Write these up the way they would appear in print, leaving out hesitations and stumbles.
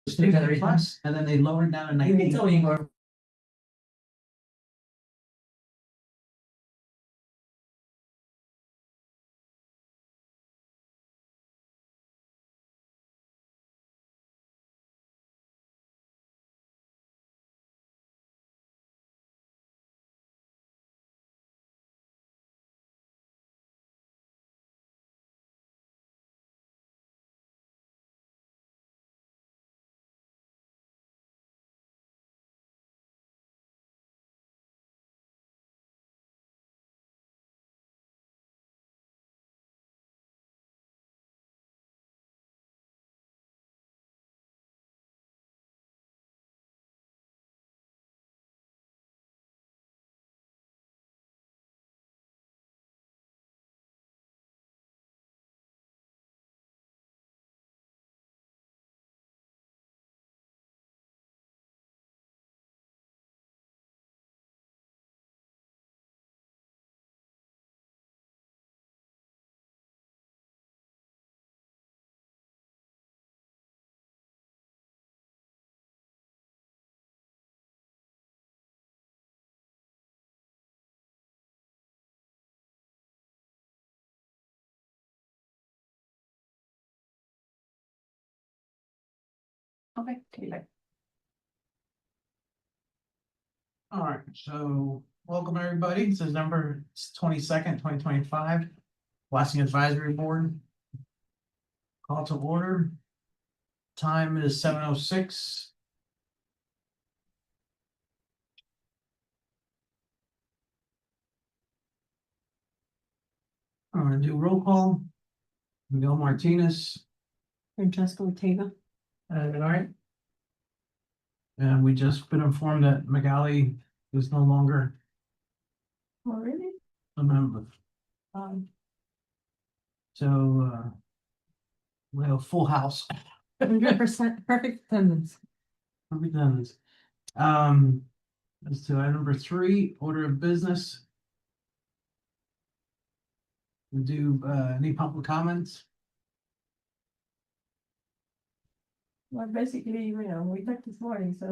plus, and then they lowered down to You can 19. tell me more. Okay, take it. All right, so welcome everybody. This is number 22nd, 2025. Blessing Advisory Board. Call to order. Time is 7:06. I'm gonna do roll call. Miguel Martinez, Francesca Ortega. all right. And we just been informed that Magali is no longer Oh, really? a member. So we have a full house. 100% perfect attendance. Redundant. Let's do item number 3, order of business. We do any public comments? Well, basically, we talked this morning, so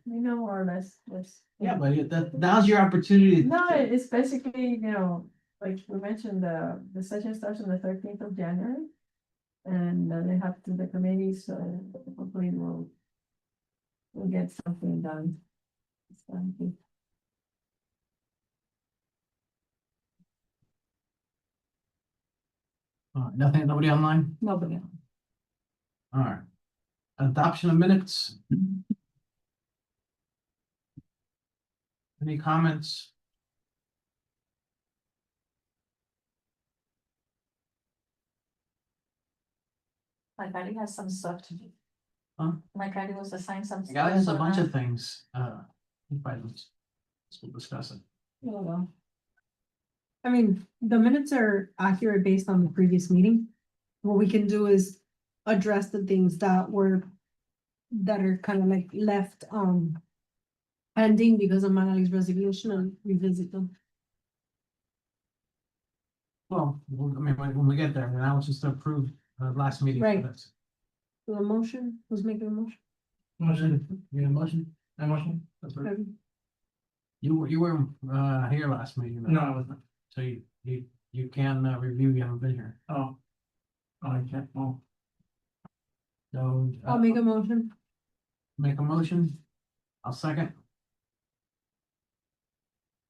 we know more or less what's. Yeah, but now's your opportunity. No, it's basically, like we mentioned, the session starts on the 13th of January. And they have to the committee, so hopefully we'll get something done. Nothing, nobody online? Nobody. All right. Adoption of minutes. Any comments? My daddy has some stuff to do. Huh? My daddy was assigned some. The guy has a stuff, bunch so, of things. We'll discuss it. I mean, the minutes are accurate based on the previous meeting. What we can do is address the things that are kind of like left, pending because of Manali's resignation and revisit them. Well, I mean, when we get there, now it's just approved last meeting. Right. minutes. So the motion, who's making a motion? Motion, you have a motion? A motion? Okay. You were here last meeting. No, I wasn't. So you can review, you haven't been here. Oh. Oh, I can't, oh. So. I'll make a motion. Make a motion. I'll second.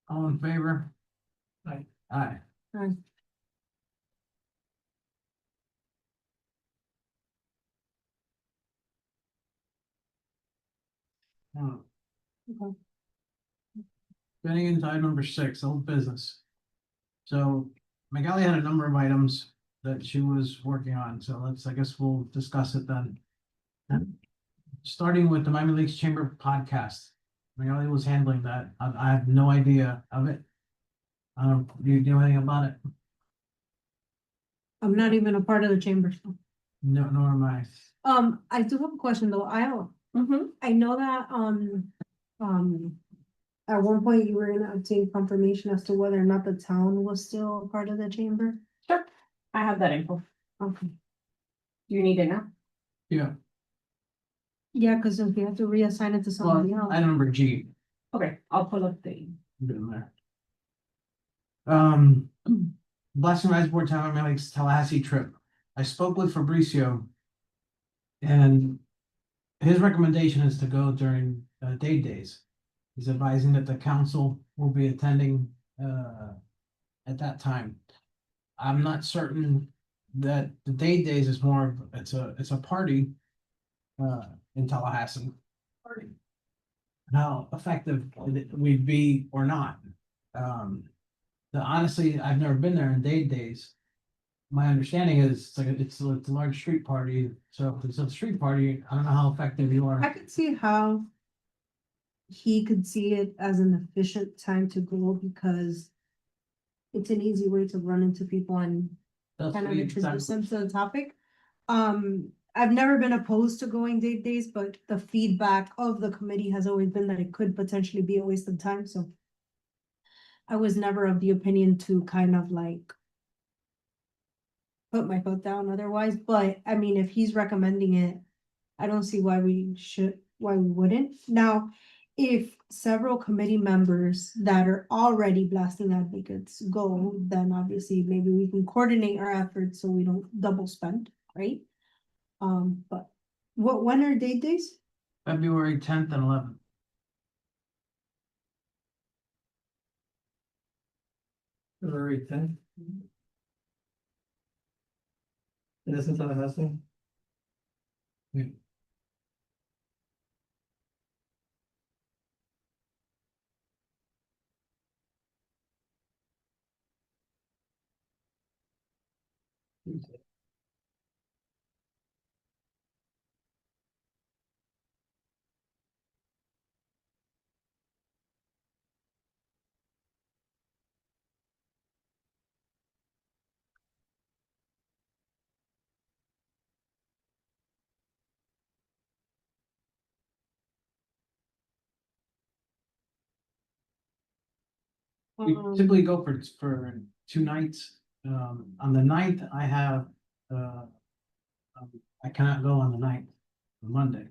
All in favor? Aye. Aye. Aye. Hmm. Okay. Getting into item number 6, old business. So Magali had a number of items that she was working on, so I guess we'll discuss it then. Starting with the Miami Lakes Chamber podcast. Magali was handling that. I have no idea of it. Do you know anything about it? I'm not even a part of the chamber. So. No, nor am I. I do have a question though. I know that, at one point you were gonna obtain confirmation as to whether or not the town was still a part of the chamber. Sure, I have that info. Okay. Do you need it now? Yeah. Yeah, because if we have to reassign it to somebody Well, else. item number G, Okay, I'll pull up the. put it in there. Blessing Reservoir Town Lakes Tallahassee trip. I spoke with Fabricio. And his recommendation is to go during day days. He's advising that the council will be attending at that time. I'm not certain that the day days is more of, it's a party in Tallahassee. Party. How effective we'd be or not. Honestly, I've never been there in days. My understanding is it's a large street party, so if it's a street party, I don't know how effective you I are. could see how he could see it as an efficient time to go because it's an easy way to run into people and That's kind of what he introduce decided. them to the topic. I've never been opposed to going date days, but the feedback of the committee has always been that it could potentially be a waste of time, so. I was never of the opinion to kind of like. Put my foot down otherwise, but I mean, if he's recommending it, I don't see why we wouldn't. Now, if several committee members that are already blasting advocates go, then obviously maybe we can coordinate our efforts so we don't double spend, right? But when are date days? February 10th and 11th. February 10th. And this is Tallahassee. We typically go for 2 nights. On the 9th, I have, I cannot go on the 9th, Monday.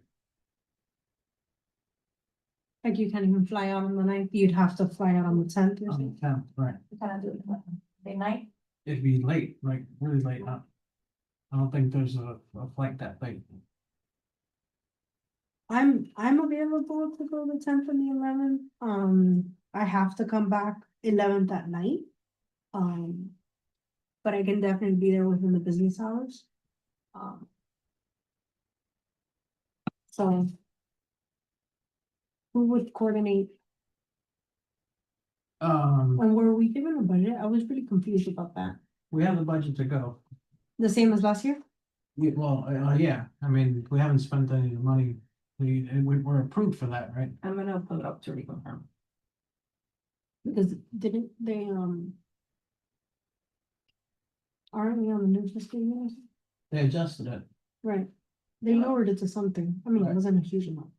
Like you can't even fly out on the 9th, you'd have to fly out on the 10th or On something. the 10th, right. We kind of do it day night. It'd be late, like really late. I don't think there's a flight that late. I'm available to go the 10th and the 11th. I have to come back 11th at night. But I can definitely be there within the business hours. So. Who would coordinate, and were we given a budget? I was pretty confused about that. We have the budget to go. The same as last year? Yeah, I mean, we haven't spent any of the money. We're approved for that, right? I'm gonna pull it up to reconfirm. Because didn't they, aren't we on the new fiscal year? They adjusted it, Right, they lowered it to something, I mean, it Right. wasn't a huge amount.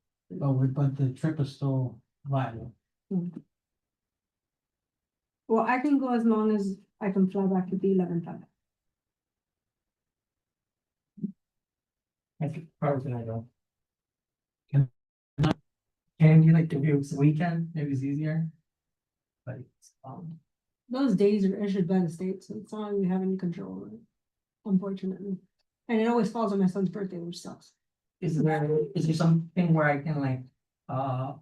but the trip is still viable. Well, I can go as long as I can fly back to the 11th. I think probably gonna go. Can- Can you like to do the weekend? Maybe it's easier. But Those days are issued by the state, so it's not like we have any control over it, unfortunately. And it always falls on my son's birthday, which sucks. is there something where I can like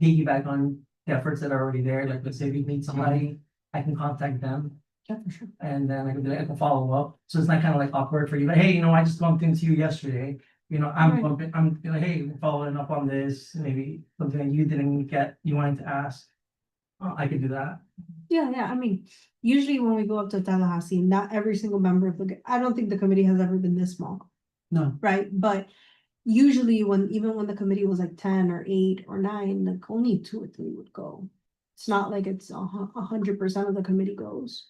piggyback on the efforts that are already there? Like let's say we meet somebody, I can contact them Yeah, for sure. and then I can follow up. So it's not kind of like awkward for you, like, hey, I just bumped into you yesterday. Right. I'm like, hey, we're following up on this, maybe something that you didn't get, you wanted to ask. I could do that. Yeah, I mean, usually when we go up to Tallahassee, not every single member of I don't think the committee has ever been this small, No, right? But usually even when the committee was like 10 or 8 or 9, like only 2 or 3 would go. It's not like it's 100% of the committee goes.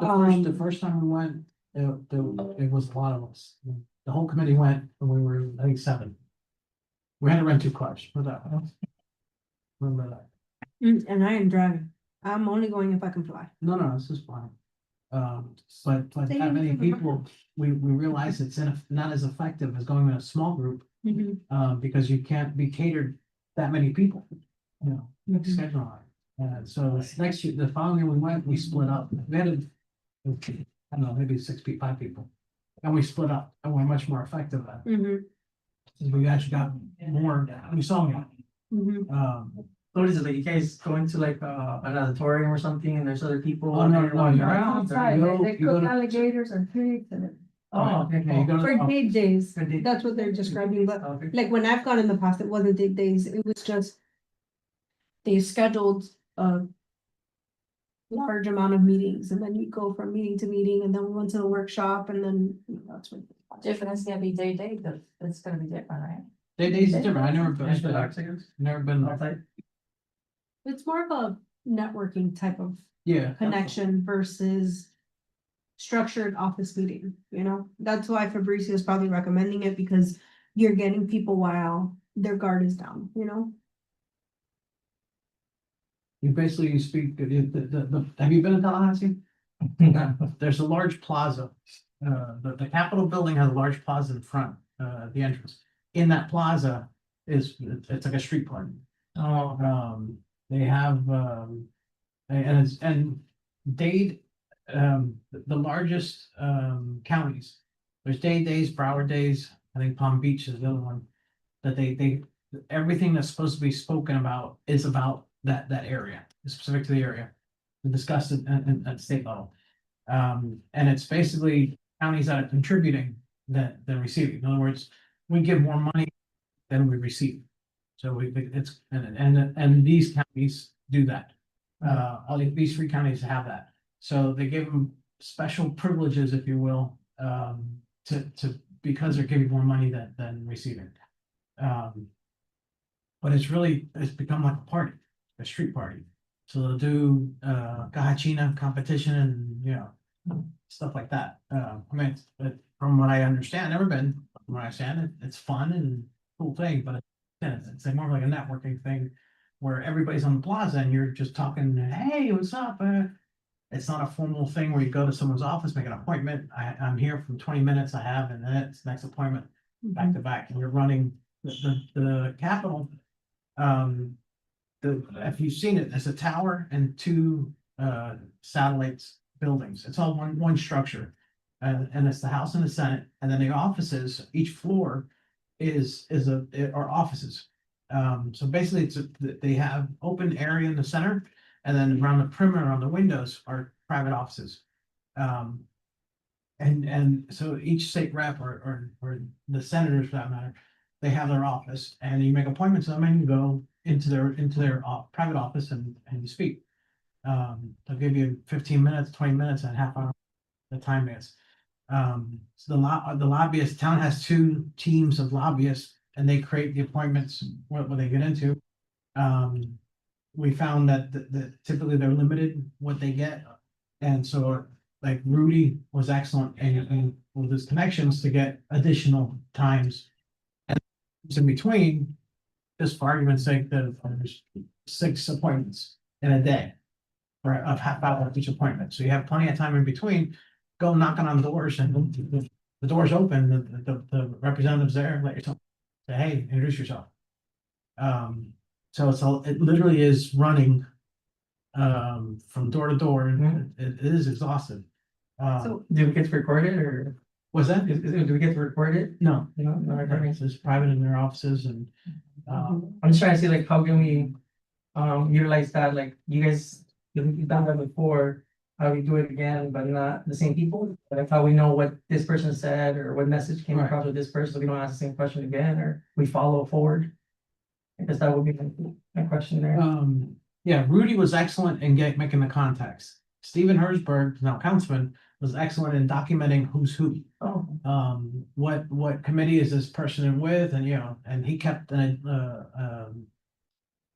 the first time we went, it was a lot of us. The whole committee went, and we were, I think, 7. We had to rent 2 cars for that. Remember that? And I am driving. I'm only going if I can fly. No, this is fine. But Say that many anything about people, we realize it's not as effective as going in a small group. Mhm. Because you can't be catered that many people, you know, Mhm. schedule on. So this next year, the following year we went, we split up. We had, I don't know, maybe 5 people. And we split up and we're much more effective at it. Mhm. We actually got more, we saw more. Mhm. What is it, like you guys go into like an auditorium or something and there's other people? Oh, no, there no, walking you're around, or- Outside, go- they you go cook to- alligators and pigs and it. Oh, okay, Yeah, you cool. go For to, date days, For date- that's what they're describing, but Okay. like when I've gone in the past, it wasn't date days, it was just. They scheduled a. Large amount of meetings and then you go from meeting to meeting and then we went to the workshop and then that's when. Different, it's gonna be day, it's gonna be different, right? days is different. I never been, Finish the docs, I guess. never been there. Outside. It's more of a networking type of Yeah. connection versus. Structured office meeting, you know, that's why Fabricio is probably recommending it because you're getting people while their guard is down, you know? You basically speak, have you been in Tallahassee? There's a large plaza. The Capitol building has a large plaza in front, the entrance. In that plaza it's like a street party. Oh, They have, and Dade, the largest, counties. There's Dade Days, Broward Days, I think Palm Beach is the other one. That everything that's supposed to be spoken about is about that area, specific to the area. We discussed it at state level. And it's basically counties that are contributing than receiving. In other words, we give more money than we receive. So it's, and these counties do that. All these 3 counties have that. So they give them special privileges, if you will, because they're giving more money than receiving. But it's become like a party, a street party. So they'll do Gahachina competition and, you know, stuff like that. I mean, from what I understand, never been, from what I understand, it's fun and cool thing, but it's more like a networking thing where everybody's on the plaza and you're just talking, hey, what's up? It's not a formal thing where you go to someone's office, make an appointment. I'm here for 20 minutes I have, and then it's next appointment back to back, and you're running the Capitol. If you've seen it, it's a tower and 2 satellites buildings. It's all one structure. And it's the House and the Senate, and then the offices, each floor are offices. So basically they have open area in the center, and then around the perimeter on the windows are private offices. And so each state rep or the senators for that matter, they have their office and you make appointments with them and you go into their private office and you speak. They'll give you 15 minutes, 20 minutes, and half hour, the time is. So the lobbyist town has 2 teams of lobbyists and they create the appointments what they get into. We found that typically they're limited what they get. And so like Rudy was excellent and with his connections to get additional times. And in between, just for argument's sake, there's 6 appointments in a day. For a half hour each appointment. So you have plenty of time in between, go knocking on doors and the doors open, the representative's there, let yourself say, hey, introduce yourself. So it literally is running from door to door, and it is exhaustive. So, do we get to record it or Was that? do we get to record it? No, You know, no recording. it's private in their offices and, I'm just trying to see like, how can we utilize that, like, you guys, you've done that before. How we do it again, but not the same people, like how we know what this person said or what message came Right. across with this person, so we don't ask the same question again, or we follow forward. I guess that would be my question there. yeah, Rudy was excellent in making the contacts. Stephen Herzberg, now councilman, was excellent in documenting who's who. Oh, What committee is this person with, and you know, and he kept an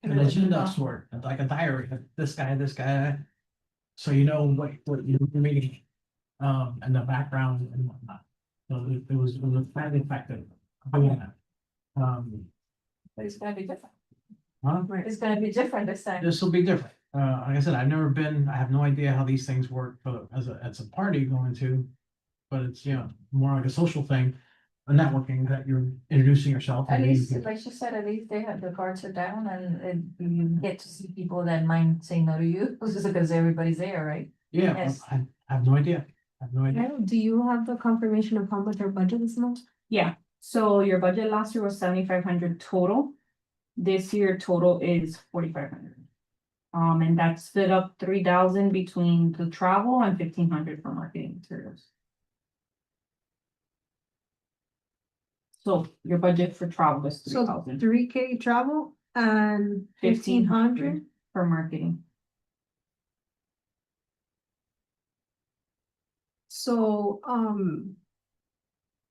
agenda of sort, like a diary, this guy. So you know what you're meeting, and the background and whatnot. So it was fairly effective doing that. But it's gonna be different. Huh? It's gonna be different this time. This will be different. like I said, I've never been, I have no idea how these things work for, as a party going to. But it's, you know, more like a social thing, a networking that you're introducing yourself. At and meeting least, people. like she said, at least they have, the guards are down and you get to see people that might say no to you, because everybody's there, right? Yeah, Yes. I have no idea. I have no idea. Do you have the confirmation of how much our budget is now? Yeah, so your budget last year was 7,500 total. This year total is 4,500. And that split up 3,000 between the travel and 1,500 for marketing materials. So your budget for travel is So 3,000, 3K travel and 1,500. for marketing. So,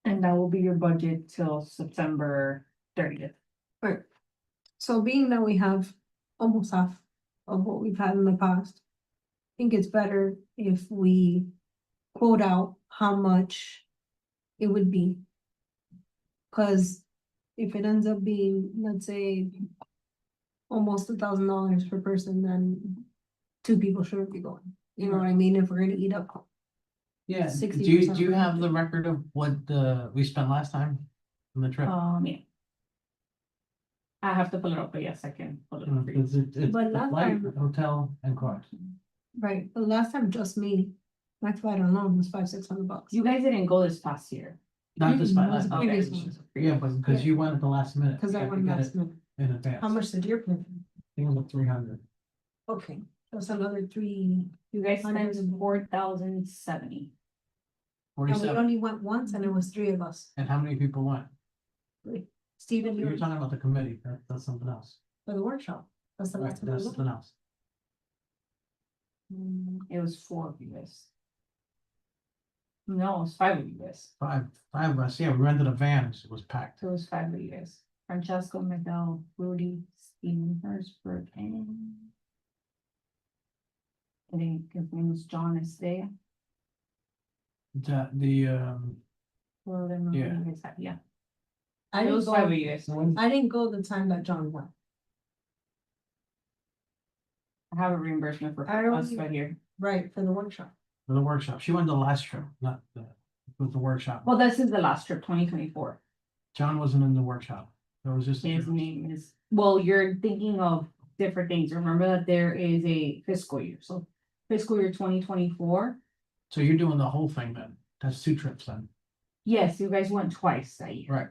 And that will be your budget till September 30th. right. So being that we have almost half of what we've had in the past, I think it's better if we quote out how much it would be. Cause if it ends up being, let's say, almost $1,000 per person, then two people shouldn't be going. You know what I mean? If we're gonna eat up. Yeah, 60% do you have rate. the record of what we spent last time on the trip? Yeah. I have to pull it up, but yes, I can pull it up for you. Because it's But the last flight, time- hotel and cars. Right, but last time just me, my flight alone was $500-600. You guys didn't go this past year. Not this Mm, flight, that was last- the previous Okay. one. yeah, but because you went at the last minute. Cause you I had to went get last it minute. in advance. How much did your plan? I think it was 300. Okay, that's another 3. You guys spent 100. 4,070. And we 47. only went once and it was 3 of us. And how many people went? Steven, You're you talking about the committee, that's something else. for the workshop. That's the Right, last time. that's something else. It was 4 of you guys. No, it was 5 of you guys. Five of us, yeah, we rented a van, so it was packed. So it was 5 of you guys. Francesco, Miguel, Rudy, Steven, Hersberg, and I think his name was John Estea. Well, then Yeah. you guys had, yeah. I It didn't was 5 of go, you guys. I didn't go the time that John went. I have a reimbursement for I us only- right here. Right, for the workshop. For the workshop, she went the last trip, not with the workshop. Well, this is the last trip, 2024. John wasn't in the workshop, it was just. His name is, well, you're thinking of different things. Remember that there is a fiscal year, so fiscal year 2024. So you're doing the whole thing then, that's 2 trips then, Yes, you guys went twice that year. right?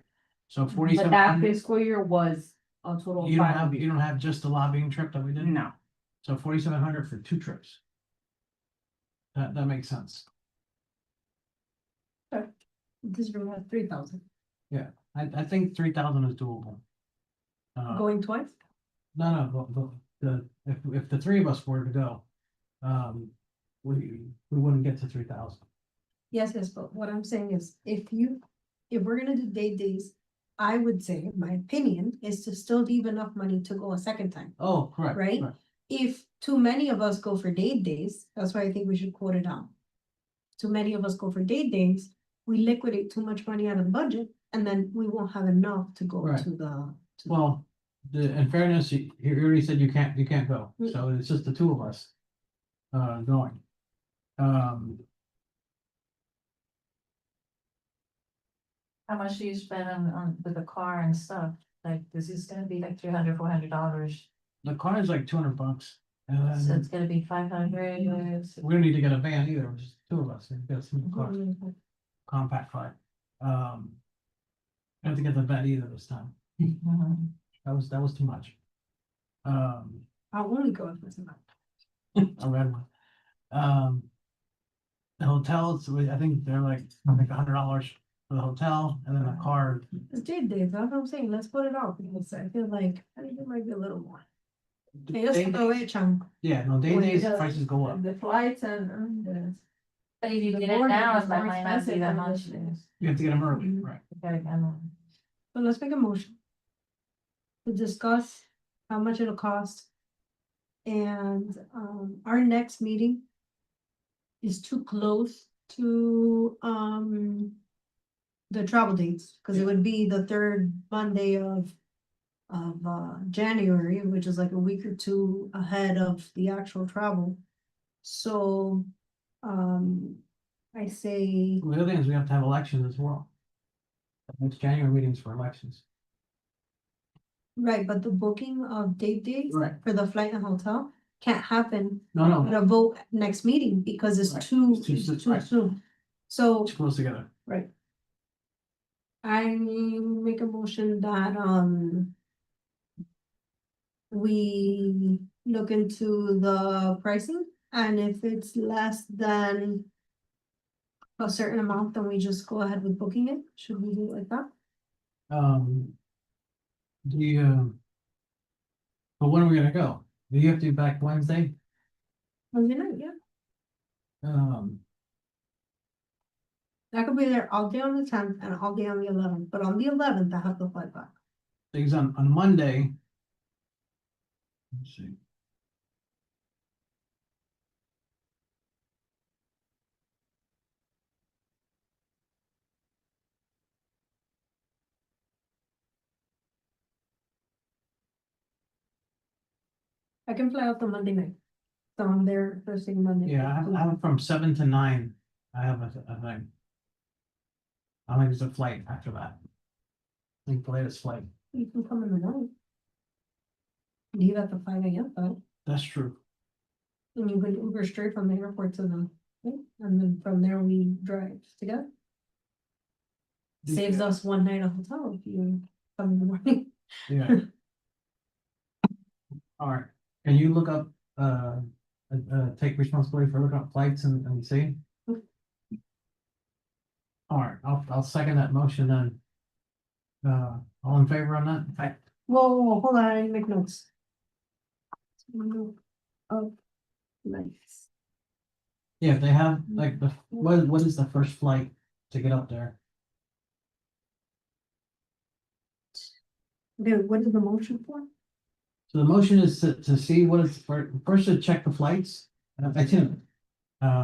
So But 47. that fiscal year was a total of You don't 5 have, of you don't have just the lobbying trip that we did? No, So 4,700 for 2 trips. That makes sense. This room has 3,000. I think 3,000 is doable. Going twice? No, if the 3 of us were to go, we wouldn't get to 3,000. Yes, but what I'm saying is, if we're gonna do days, I would say, my opinion, is to still leave enough money to go a second time. Oh, correct. Right? correct. If too many of us go for days, that's why I think we should quote it down. Too many of us go for days, we liquidate too much money out of the budget, and then we won't have enough to go Right. to the. Well, in fairness, you already said you can't go, Mm. so it's just the 2 of us. Going. How much do you spend on with the car and stuff? Like, this is gonna be like $300-400. The car is like $200, and So then it's gonna be 500. we don't need to get a van either, it's just 2 of us, and get some cars, Mhm. compact car. I don't have to get the vet either this time, Mhm. that was too much. I'll only go if it's enough. A red one. The hotels, I think they're like, $100 for the hotel, and then a car. It's days, that's what I'm saying, let's put it out, because I feel like, I think it might be a little more. Ellos Day- aprovechan. Yeah, no, When days you prices go up, The flights and But if you The get it boarding now, is that more might not be expensive that than much. this. you have to get them early, Mhm. right? You gotta get them. So let's make a motion. To discuss how much it'll cost. And our next meeting. Is too close to the travel dates, cause it would be the 3rd Monday of of January, which is like a week or two ahead of the actual travel. So, I say, The other thing is we have to have elections as well. Next January meetings for elections. right, but the booking of date days Right. for the flight and hotel can't happen No, no, at a vote next meeting because it's Right. too, It's too it's soon, too right. soon. So, it's close together. right. I make a motion that, we look into the pricing, and if it's less than a certain amount, then we just go ahead with booking it. Should we do it like that? Do you? But when are we gonna go? Do you have to be back Wednesday? Wednesday night, yeah. Um, I could be there all day on the 10th and all day on the 11th, but on the 11th, I have to fly back. because on Monday. Let's see. I can fly out the Monday night. So I'm there first thing Monday. Yeah, I have from 7 to 9. I have a thing. I think there's a flight after that. I think the latest flight. You can come in the morning. Leave at the 5 a.m. but That's true. and you can Uber straight from the airport to the, and then from there we drive together. Saves us one night of hotel if you come in the morning. Yeah. All right, can you look up, take responsibility for looking up flights and see? Okay. All right, I'll second that motion then. All in favor on that? Aye. Whoa, hold on, I didn't make notes. Oh, nice. Yeah, if they have, like, what is the first flight to get up there? Dude, what is the motion for? So the motion is to see what is, first to check the flights, itinerary.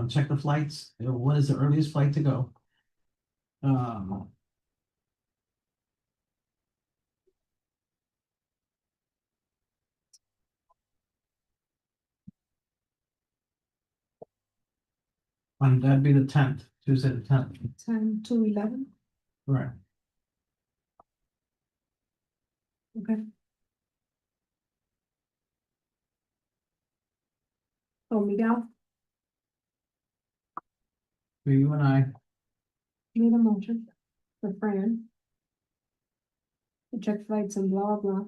Check the flights, what is the earliest flight to go? And that'd be the 10th, Tuesday the 10th, 10 to 11, right? okay. So Miguel, For you and I, made a motion for Fran. To check flights and blah, blah.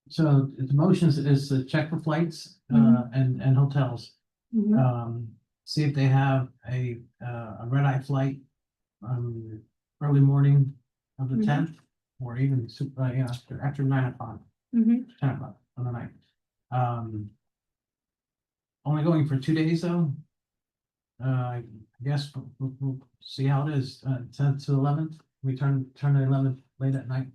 so the motions is to check for flights, and hotels. Mhm. See if they have a red eye flight, early morning of the Mhm. 10th, or even, yeah, after 9 o'clock, Mhm. 10 o'clock on the night. Only going for 2 days though. I guess we'll see how it is, 10th to 11th, we turn the 11th late at night.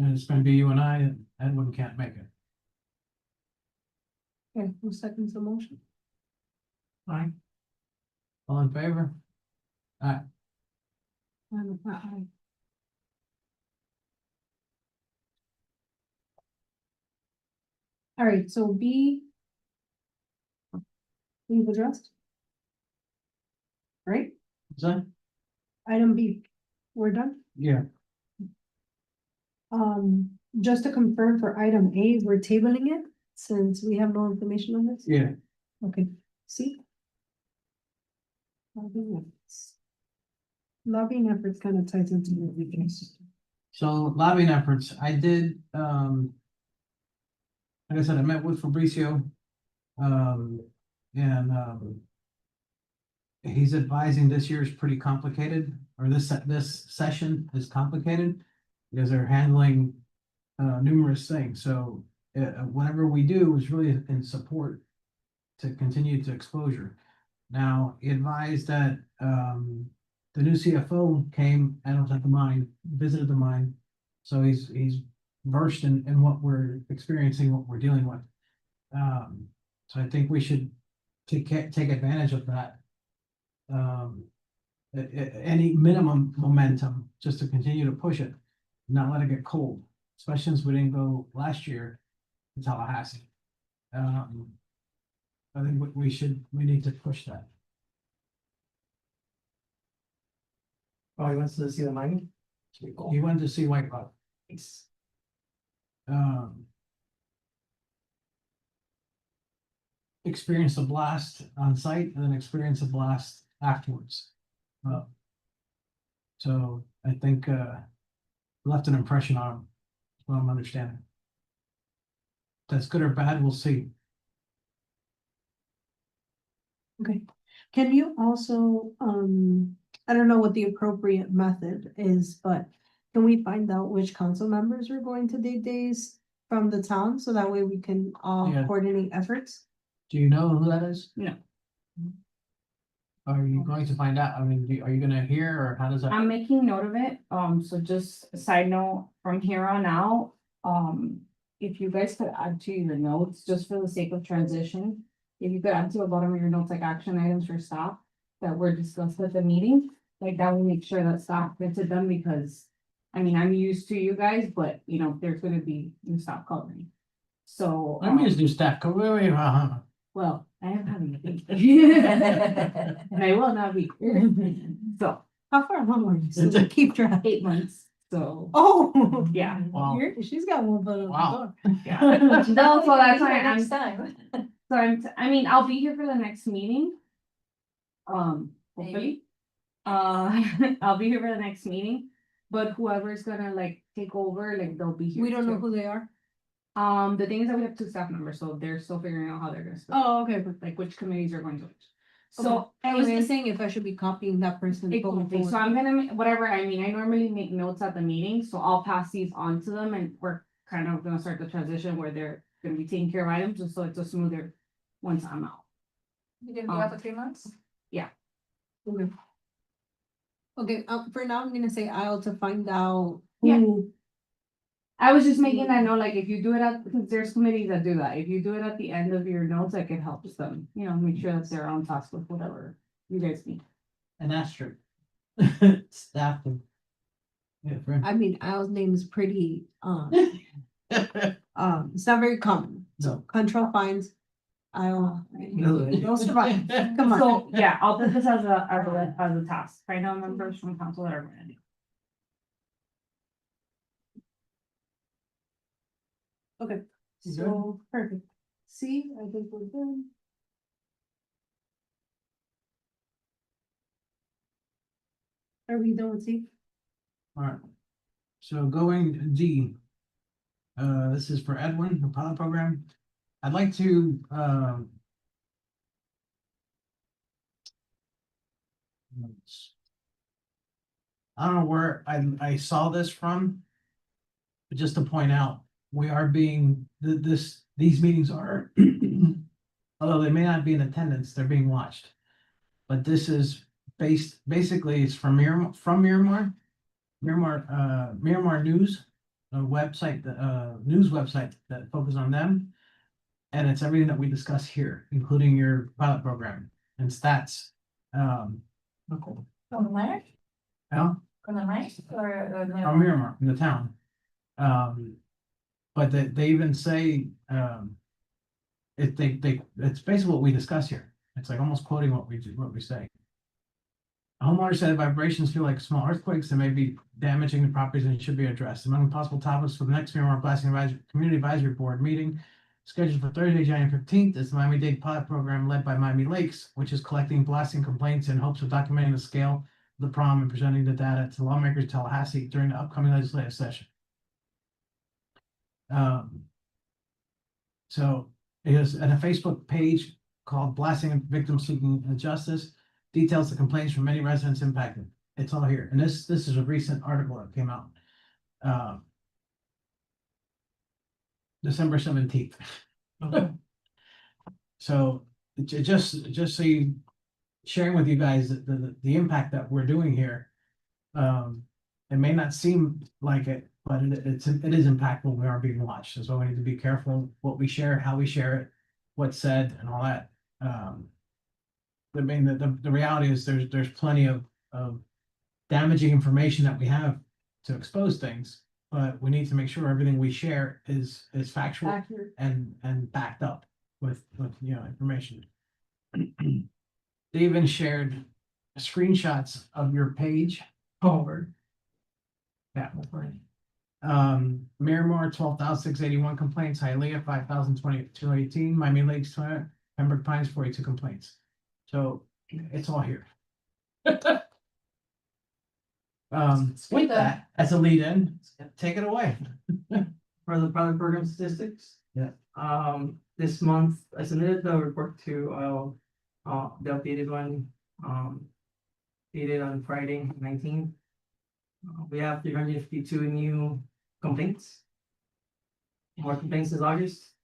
And it's gonna be you and I, and Edwin can't make it. Okay, who seconds the motion? Aye. All in favor? Aye. All right, so B. We've addressed. Right, Is that? item B, we're done. Yeah. Just to confirm for item A, we're tabling it since we have no information on this. Yeah. Okay, see? Lobbying efforts kind of ties into the weakness. So lobbying efforts, I did, like I said, I met with Fabricio. And, he's advising this year is pretty complicated, or this session is complicated. Because they're handling, numerous things, so, whatever we do is really in support. To continue to exposure. Now, he advised that, the new CFO came and was at the mine, visited the mine. So he's versed in what we're experiencing, what we're dealing with. So I think we should take advantage of that. any minimum momentum, just to continue to push it, not let it get cold, especially since we didn't go last year to Tallahassee. I think we need to push that. Oh, he wants to see the mining? He wanted to see White Rock. Experience a blast on site and then experience a blast afterwards. So I think left an impression on him, what I'm understanding. If that's good or bad, we'll see. Okay, can you also, I don't know what the appropriate method is, but can we find out which council members are going to date days from the town, so that way we can all Yeah. coordinate efforts? Do you know who that is? No. Are you going to find out? I mean, are you gonna hear, or how does that? I'm making note of it, so just a side note, from here on out, if you guys could add to your notes, just for the sake of transition. If you could add to the bottom of your notes, like action items for staff that were discussed at the meeting, like that will make sure that staff gets it done, because. I mean, I'm used to you guys, but you know, there's gonna be new staff covering. So. Let me just do staff, wait, Well, I am having a baby. And I will not be here. So, How far along are you? So to keep track. 8 months, so, Oh. yeah. Wow. She's got one foot in the Wow. door. Yeah. No, so that's why I'm, Next so time. I mean, I'll be here for the next meeting. Hopefully. I'll be here for the next meeting, but whoever's gonna like take over, like they'll be here. We don't know too. who they are. The thing is that we have 2 staff members, so they're still figuring out how they're gonna. split, Oh, okay, but Like which committees are going to which. so So I was anyways, just saying if I should be copying that person. it going could be. So forward. I'm gonna, whatever, I mean, I normally make notes at the meeting, so I'll pass these on to them, and we're kind of gonna start the transition where they're gonna be taking care of items, just so it's a smoother once I'm out. You gonna be out for 3 months? Okay. Okay, for now, I'm gonna say I'll to find out Yeah. who. I was just making that note, like, if you do it at, because there's committees that do that, if you do it at the end of your notes, like, it helps them, you know, make sure that they're on task with whatever you guys need. An asterisk. Staff. Yeah, friend. I mean, Al's name is pretty, it's not very common, so control finds. I'll. You'll survive. Come on. So, yeah, I'll put this as a task, find out members from council that are gonna do. Okay, You so, perfect. See, I think we're good. Are we done with C? Alright, so going D. This is for Edwin, the pilot program. I'd like to, I don't know where I saw this from. But just to point out, we are being, these meetings are, although they may not be in attendance, they're being watched. But this is basically it's from Miramar News, a website, news website that focuses on them. And it's everything that we discuss here, including your pilot program and stats. From where? Yeah, From the mic or? from Miramar, in the town. But they even say, it's basically what we discuss here. It's like almost quoting what we say. A homeowner said vibrations feel like small earthquakes that may be damaging the properties and should be addressed. Among possible topics for the next Miramar Blasting Community Advisory Board meeting scheduled for Thursday, January 15th, is the Miami-Dade pilot program led by Miami Lakes, which is collecting blasting complaints in hopes of documenting the scale of the problem and presenting the data to lawmakers in Tallahassee during the upcoming legislative session. So it is at a Facebook page called Blasting Victims Seeking Justice, details the complaints from many residents impacted. It's all here. And this is a recent article that came out. December 17th. So just so you, sharing with you guys the impact that we're doing here. It may not seem like it, but it is impactful. We are being watched. So we need to be careful what we share, how we share it, what's said and all that. I mean, the reality is there's plenty of of damaging information that we have to expose things, but we need to make sure everything we share is factual Accurate. and backed up with, information. They even shared screenshots of your page. Over. Yeah. Miramar, 12,681 complaints, Hialeah, 5,218, Miami Lakes, Pembroke Pines, 42 complaints. So it's all here. With that, as a lead in, take it away. For the pilot program statistics. Yeah. This month, I submitted the report to, the updated one, dated on Friday, 19th. We have 352 new complaints. More complaints this August.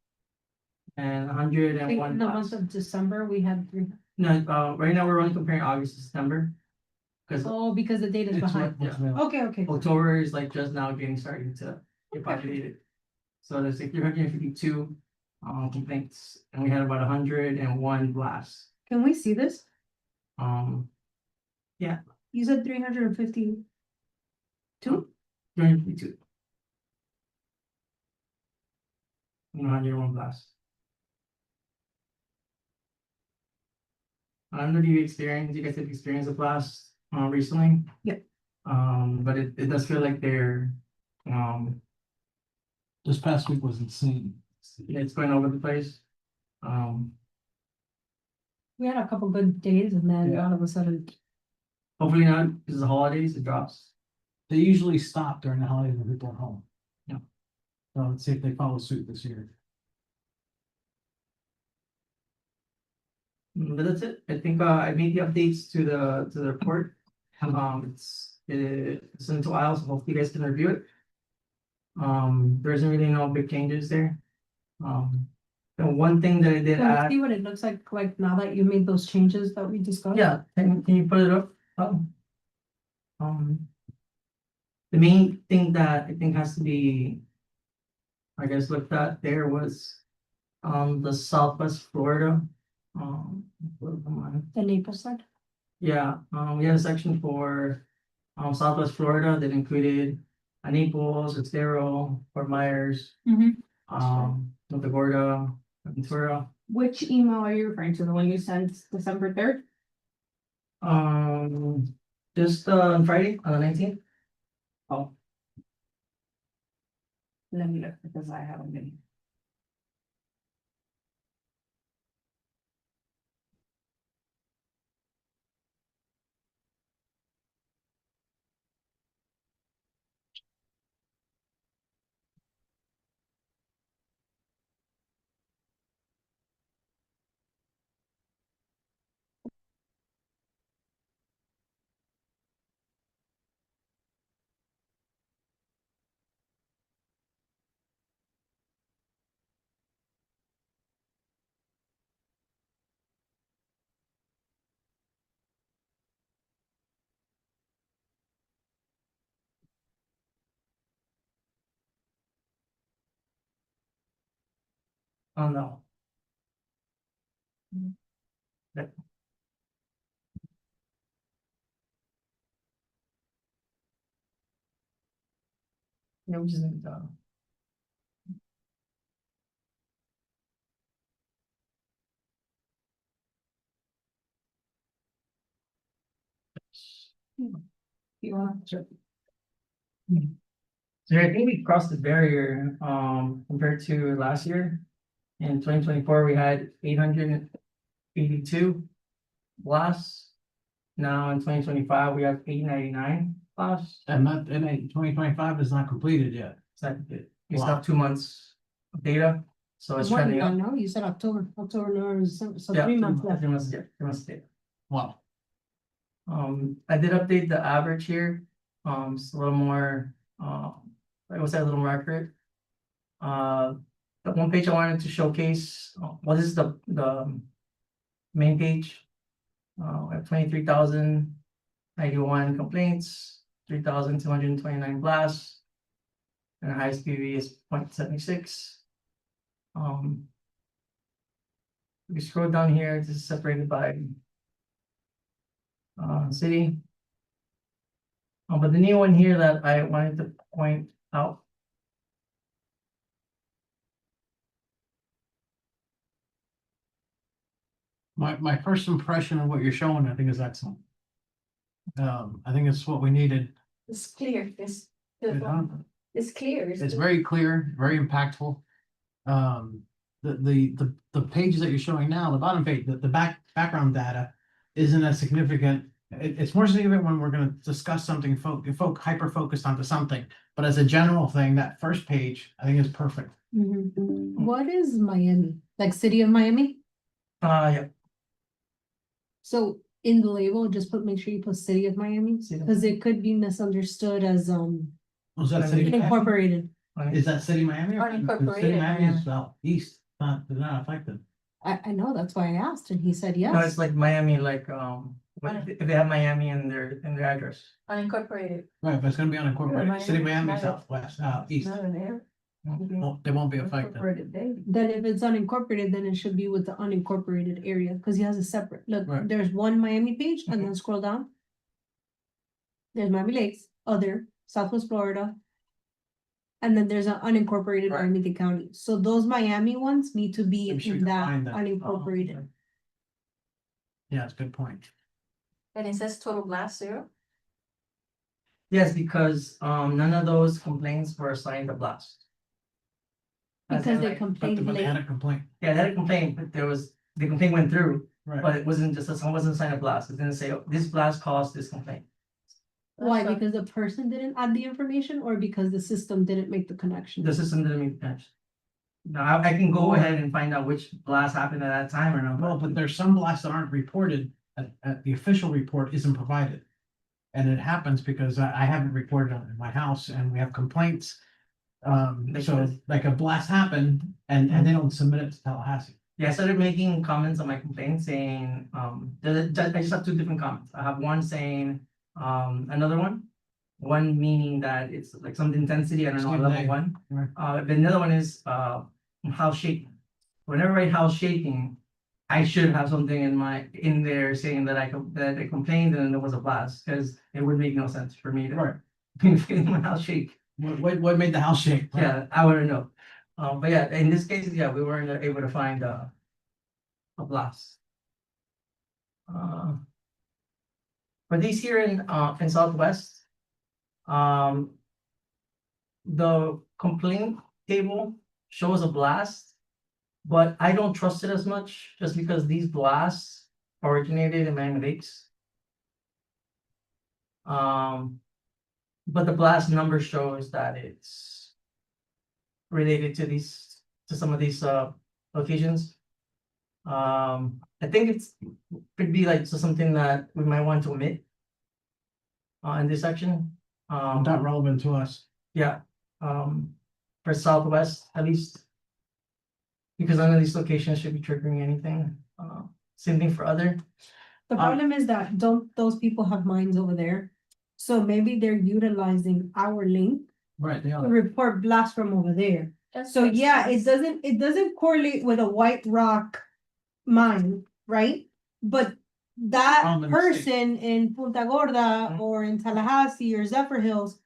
And hundred I and think one. in the month of December, we had three. No, right now we're only comparing August to September. Cause Oh, because the date is It's behind. what's available. Okay, okay. October is like just now getting started to get populated. So there's like 352 complaints, and we had about 101 blasts. Can we see this? Um, You said 350. 352. 101 blasts. I don't know if you guys have experienced a blast recently. Yeah. But it does feel like they're This past week was insane. it's going over the place. We had a couple good days and then Yeah. all of a sudden, Hopefully not, because the holidays, it drops. They usually stop during the holidays when people are home. Yeah. So let's see if they follow suit this year. But that's it. I think I made the updates to the report. It's into files, so hopefully you guys can review it. There isn't really no big changes there. The one thing that I did can we add, see what it looks like now that you made those changes that we discussed? yeah, can you put it up? The main thing that I think has to be, I guess, looked at there was the Southwest Florida. The Naples side? Yeah, we had a section for Southwest Florida that included Naples, Estero, Fort Myers, Punta Gorda, Ventura. Which email are you referring to? The one you sent December 3rd? Just on Friday, on the 19th. Oh. Let me look because I haven't been. Oh, no. Yeah, which isn't, You want to? So I think we crossed the barrier, compared to last year. In 2024, we had 882 blasts. Now in 2025, we have 899 blasts. And 2025 is not completed yet. So we still have 2 months of data, so it's What, trending I up. know, you said October, November, December, so Yeah, 3 months left. 3 months, yeah, 3 months data. Wow. I did update the average here, it's a little more, I would say a little more accurate. The one page I wanted to showcase, well, this is the main page. I have 23,091 complaints, 3,229 blasts. And the highest PV is 0.76. We scroll down here, this is separated by city. But the new one here that I wanted to point out. My first impression of what you're showing, I think is excellent. I think it's what we needed. It's clear, Uh, it's clear. It's very clear, very impactful. The pages that you're showing now, the bottom page, the background data isn't as significant. It's more significant when we're gonna discuss something, hyper focused onto something. But as a general thing, that first page, I think is perfect. What is Miami? Like city of Miami? Yeah, So in the label, just make sure you put city of Miami, City of because it could be misunderstood as Was that city? Miami? incorporated. Is that city Miami? or- Unincorporated, City Miami yeah. is east, they're not affected. I know, that's why I asked, and he said no, yes. it's like Miami, like, if they have Miami in their address. Unincorporated. Right, but it's gonna be unincorporated. City Miami, Miami, not a- southwest, east. Not an air. They won't be affected. Incorporated data. Then if it's unincorporated, then it should be with the unincorporated area, because he has a separate, look, Right. there's one Miami page, and then scroll down. There's Miami Lakes, other, Southwest Florida. And then there's an unincorporated Right. Miami-Dade County, so those Miami ones need to be Maybe we in should that combine that. unincorporated. Yeah, it's a good point. And it says total blast 0. Yes, because, none of those complaints were assigned to blast. As Because in, they like, complained But they had late. a complaint, Yeah, they had a complaint, but the complaint went through, right? but it wasn't just, someone wasn't assigned a blast, it didn't say, oh, this blast caused this complaint. Why? So- Because the person didn't add the information, or because the system didn't make the connection? The system didn't meet the connection. Now, I can go ahead and find out which blast happened at that time or not. Well, but there's some blasts that aren't reported, the official report isn't provided. And it happens because I haven't reported on it in my house and we have complaints. So like a blast happened and they don't submit it to Tallahassee. Yeah, I started making comments on my complaint saying, I just have two different comments. I have one saying, another one. One meaning that it's like some intensity, I don't know, Same level thing. one. Right. The another one is, house shaking. Whenever I write house shaking, I should have something in there saying that I complained and there was a blast, because it would make no sense for me to Right. be feeling my house shake. What made the house shake? Right. Yeah, I wouldn't know. But yeah, in this case, yeah, we weren't able to find a blast. For these here in Southwest, the complaint table shows a blast, but I don't trust it as much just because these blasts originated in Miami Lakes. But the blast number shows that it's related to some of these locations. I think could be like something that we might want to omit in this section. Not relevant to us. Yeah, for Southwest at least. Because none of these locations should be triggering anything. Same thing for other. The problem is that don't those people have mines over there? So maybe they're utilizing our link Right, they to are. report blast from over there. That So makes yeah, sense. it doesn't correlate with a White Rock mine, right? But that From the state. person in Punta Gorda or in Tallahassee or Zephyr Hills,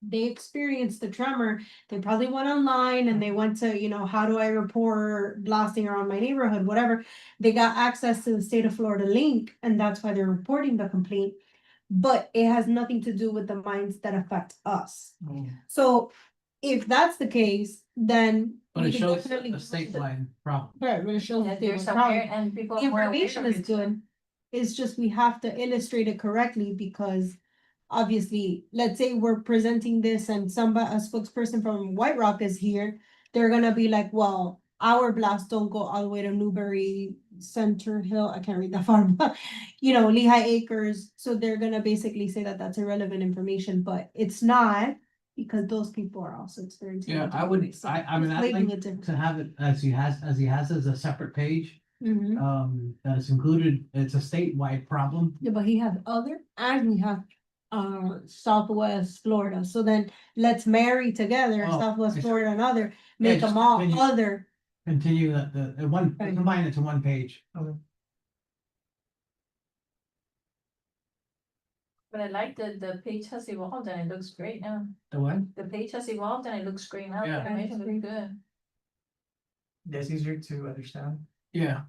they experienced the tremor. They probably went online and they went to, how do I report blasting around my neighborhood, whatever. They got access to the state of Florida link, and that's why they're reporting the complaint. But it has nothing to do with the mines that affect us. So if that's the case, then. But we it can shows definitely- a statewide problem. Right, but it shows Yeah, that they there's were some proud. here and people The are more aware information of is it. good. It's just we have to illustrate it correctly, because obviously, let's say we're presenting this and a spokesperson from White Rock is here, they're gonna be like, well, our blasts don't go all the way to Newberry Center Hill, I can't read that far, but Lehigh Acres, so they're gonna basically say that that's irrelevant information, but it's not, because those people are also experiencing. Yeah, it I would, differently, so I mean, it's I'd labeling like it different. to have it as he has as a separate page. Mhm. That is included, it's a statewide problem. Yeah, but he has other, and we have Southwest Florida, so then let's marry together Oh, Southwest I see. Florida and other, Yeah, make just them all continue. other. Continue the one, Right. combine it to one page. But I like the page has evolved and it looks great now. The what? The page has evolved and it looks great now. Yeah. The animation looks good. That's easier to understand. Yeah,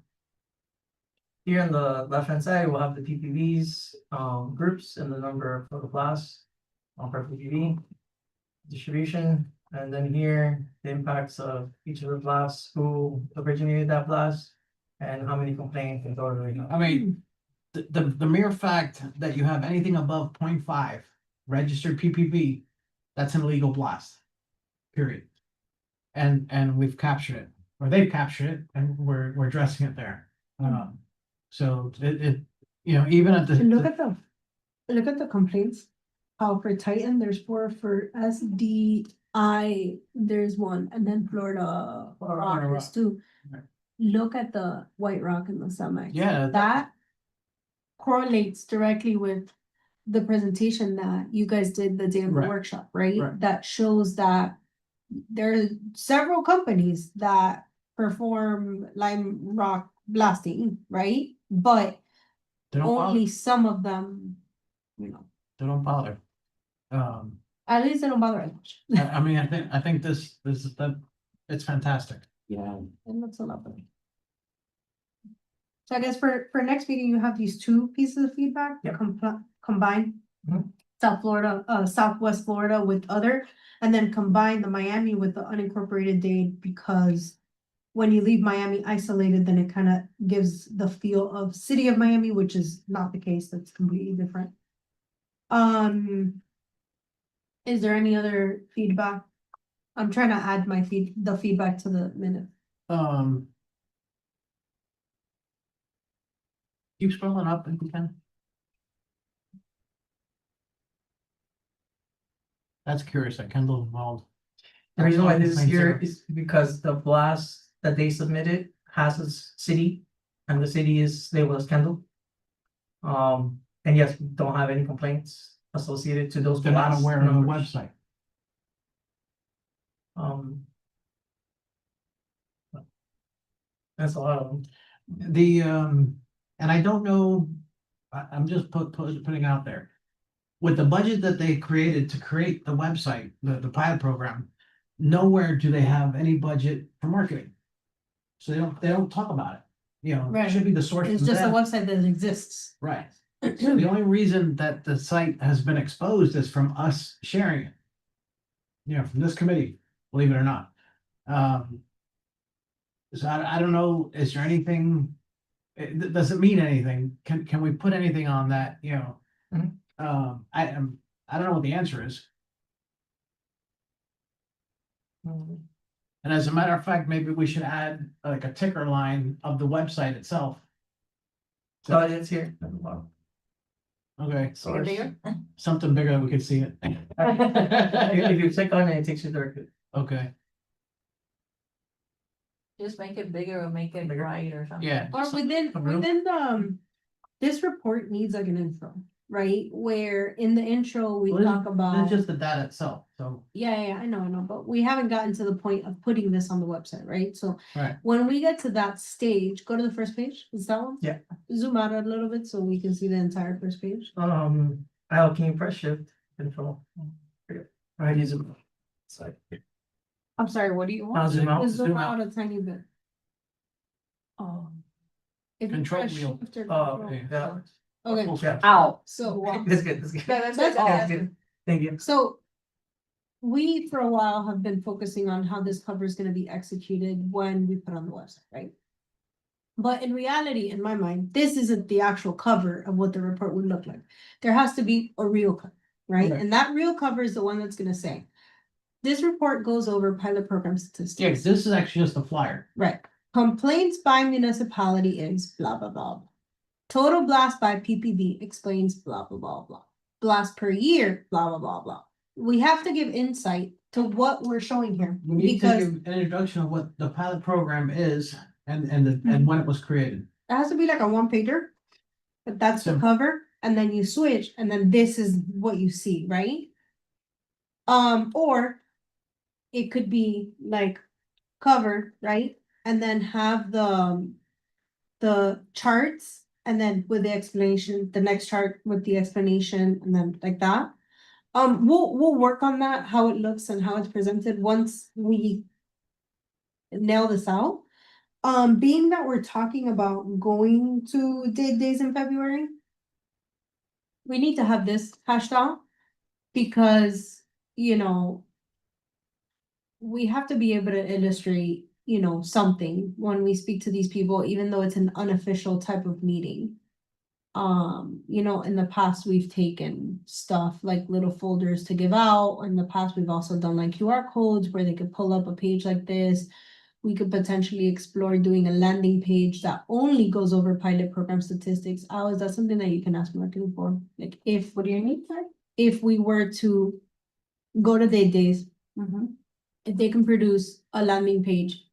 Here on the left-hand side, we'll have the PPVs, groups and the number for the class, per PPV, distribution, and then here, the impacts of each of the blasts, who originated that blast, and how many complaints in total we have. I mean, the mere fact that you have anything above 0.5 registered PPV, that's an illegal blast. Period. And we've captured it, or they've captured it, and we're addressing it there. So it, even at And look the, at look at the complaints. How for Titan, there's 4, for SDI, there's 1, and then Florida Rock Rock. is 2. Right. Look at the White Rock and the Summit. Yeah. That correlates directly with the presentation that you guys did the day of the Right. workshop, right? Right. That shows that there are several companies that perform lime rock blasting, right? But they don't bother. only some of them, They don't bother. at least they don't bother as much. I mean, I think this is it's fantastic. Yeah, it looks a lot better. So I guess for next meeting, you have these 2 pieces of feedback, Yep. combined. Mhm. South Florida, Southwest Florida with other, and then combine the Miami with the unincorporated dade, because when you leave Miami isolated, then it kind of gives the feel of city of Miami, which is not the case. That's completely different. Is there any other feedback? I'm trying to add the feedback to the minute. Keep scrolling up if you can. That's curious that Kendall involved. The reason why this is Thanks, here Sarah. is because the blast that they submitted has a city, and the city is labeled as Kendall. And yes, we don't have any complaints associated to those They're not blast aware of the numbers. website. That's a lot of them. The, and I don't know, I'm just putting it out there. With the budget that they created to create the website, the pilot program, nowhere do they have any budget for marketing. So they don't talk about it, it Right. should be the source. It's from just a them. website that exists. Right. So the only reason that the site has been exposed is from us sharing it. From this committee, believe it or not. So I don't know, is there anything, does it mean anything? Can we put anything on that, Mhm. I don't know what the answer is. And as a matter of fact, maybe we should add like a ticker line of the website itself. So it's here at the bottom. Okay, Source. Bigger? something bigger that we could see it. If you click on it, it takes you directly. Okay, Just make it bigger or make it Bigger. bright or something. yeah. Or within A room? this report needs like an intro, right? Where in the intro, we Well, talk This about. is just the data itself, so. Yeah, I know, but we haven't gotten to the point of putting this on the website, right? So. Right. When we get to that stage, go to the first page, is that one? Yeah. Zoom out a little bit so we can see the entire first page. I'll can press shift control. Right, use it. Sorry. I'm sorry, what do you want? I'll zoom out. Just Zoom zoom out. out a tiny bit. Oh, If you Control press wheel. shift or Oh, control. okay, yeah. Okay, Yeah. ow. so. That's good, that's good. That's That's good. Thank you. So. We, for a while, have been focusing on how this cover is gonna be executed when we put on the website, right? But in reality, in my mind, this isn't the actual cover of what the report would look like. There has to be a real cover, right? Right. And that real cover is the one that's gonna say. This report goes over pilot program Yeah, statistics. this is actually just a flyer. Right, complaints by municipality is blah, blah, blah. Total blast by PPV explains blah, blah, blah, blah. Blast per year, blah, blah, blah, blah. We have to give insight to what we're showing here, We need to because give an introduction of what the pilot program is and when it was created. it has to be like a one pager. But that's the Simple. cover, and then you switch, and then this is what you see, right? Or it could be like cover, right? And then have the charts and then with the explanation, the next chart with the explanation, and then like that. We'll work on that, how it looks and how it's presented once we nail this out. Being that we're talking about going to date days in February, we need to have this hashed out because, you know, we have to be able to illustrate, you know, something when we speak to these people, even though it's an unofficial type of meeting. You know, in the past, we've taken stuff like little folders to give out. In the past, we've also done like QR codes where they could pull up a page like this. We could potentially explore doing a landing page that only goes over pilot program statistics. Is that something that you can ask marketing for? Like if, What do you need, sorry? if we were to go to date days, if they can produce a landing page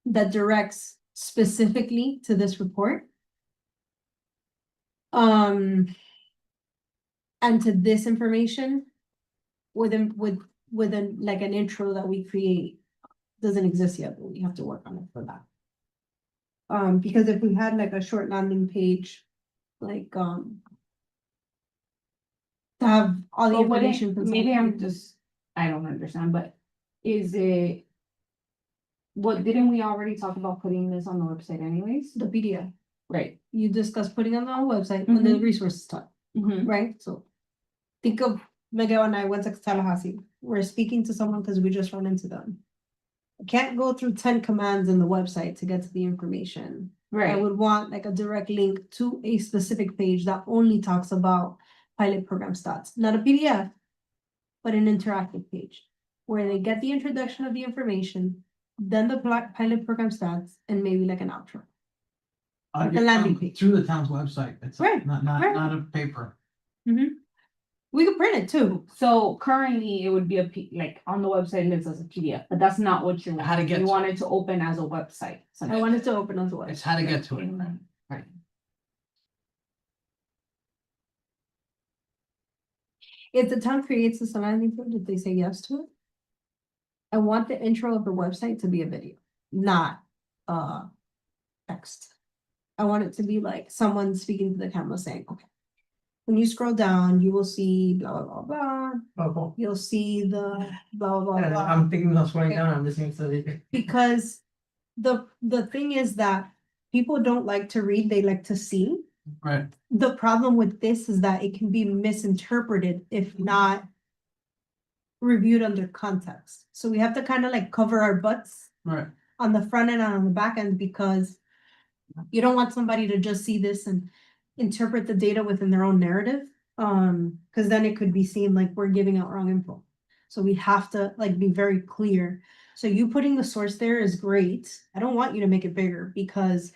that directs specifically to this report. And to this information within like an intro that we create doesn't exist yet, but we have to work on it for that. Because if we had like a short landing page, like, to have all the But what information. maybe I'm presented. just, I don't understand, but is it? What, didn't we already talk about putting this on the website anyways? The PDF, Right. you discussed putting it on our website under the resources tab, right? So think of Miguel and I went to Tallahassee. We're speaking to someone because we just run into them. I can't go through 10 commands in the website to get to the information. I Right, would want like a direct link to a specific page that only talks about pilot program stats, not a PDF, but an interactive page where they get the introduction of the information, then the pilot program stats, and maybe like an outro. Like a landing page. Through the town's website, it's Right, not right. not a paper. We could print it too. so currently it would be like on the website it lives as a PDF, but that's not what you want. How to get You to want it to open as a website. I wanted to open as well. It's how to get to it. Right. If the town creates this landing page, if they say yes to it. I want the intro of the website to be a video, not text. I want it to be like someone speaking to the camera saying, okay. When you scroll down, you will see blah, blah, blah, blah. Oh, cool. You'll see the blah, blah, Yeah, blah. I'm thinking of slowing down, I'm listening to the. Because the thing is that people don't like to read, they like to see. Right, The problem with this is that it can be misinterpreted if not reviewed under context. So we have to kind of like cover our butts right. on the front end and on the back end because you don't want somebody to just see this and interpret the data within their own narrative. Because then it could be seen like we're giving out wrong info. So we have to like be very clear. So you putting the source there is great. I don't want you to make it bigger because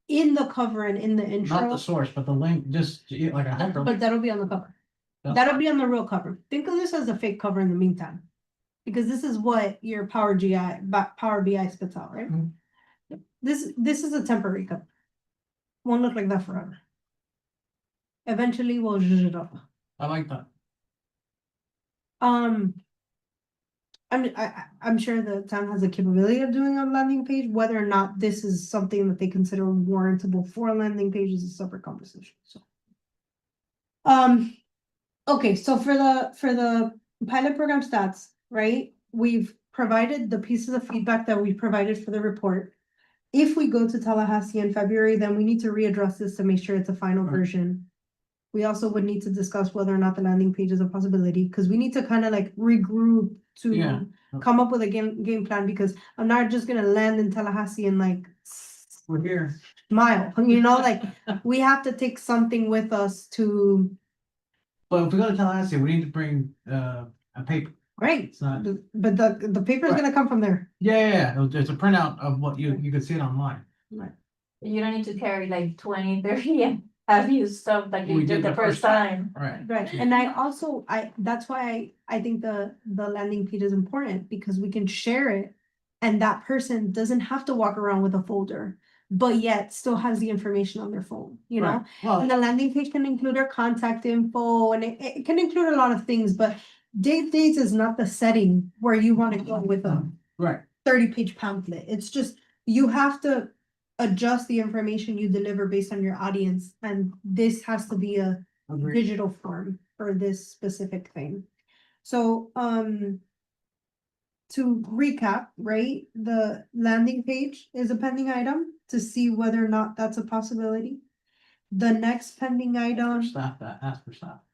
in the cover and in the Not intro, the source, but the link, just like a hyperlink. but that'll be on the cover. Yeah. That'll be on the real cover. Think of this as a fake cover in the meantime. Because this is what your Power BI spits out, right? Mhm. This is a temporary cover. Won't look like that forever. Eventually we'll zhuzh it up. I like that. I'm sure the town has the capability of doing a landing page, whether or not this is something that they consider warrantable for a landing page is a separate conversation, so. Okay, so for the pilot program stats, right? We've provided the pieces of feedback that we provided for the report. If we go to Tallahassee in February, then we need to readdress this to make sure it's a final Right. version. We also would need to discuss whether or not the landing page is a possibility, because we need to kind of like regroup Yeah. to come up with a game plan, because I'm not just gonna land in Tallahassee and like We're here. smile, you know, like we have to take something with us to, But if we go to Tallahassee, we need to bring a paper. great, It's not, but the paper is Right. gonna come from there. yeah. It's a printout of what you could see it online. You don't need to carry like 20, 30 and have you stuff that We you did the first time. Right. Right, and that's why I think the landing page is important, because we can share it. And that person doesn't have to walk around with a folder, but yet still has the information on their phone, you know? Right. Well, And the landing page can include our contact info, and it can include a lot of things, but dates is not the setting where you wanna go with a right. 30-page pamphlet. It's just, you have to adjust the information you deliver based on your audience, and this has to be a Agreed. digital form for this specific thing. So, to recap, right, the landing page is a pending item to see whether or not that's a possibility. The next pending item, Stop that, ask for stop.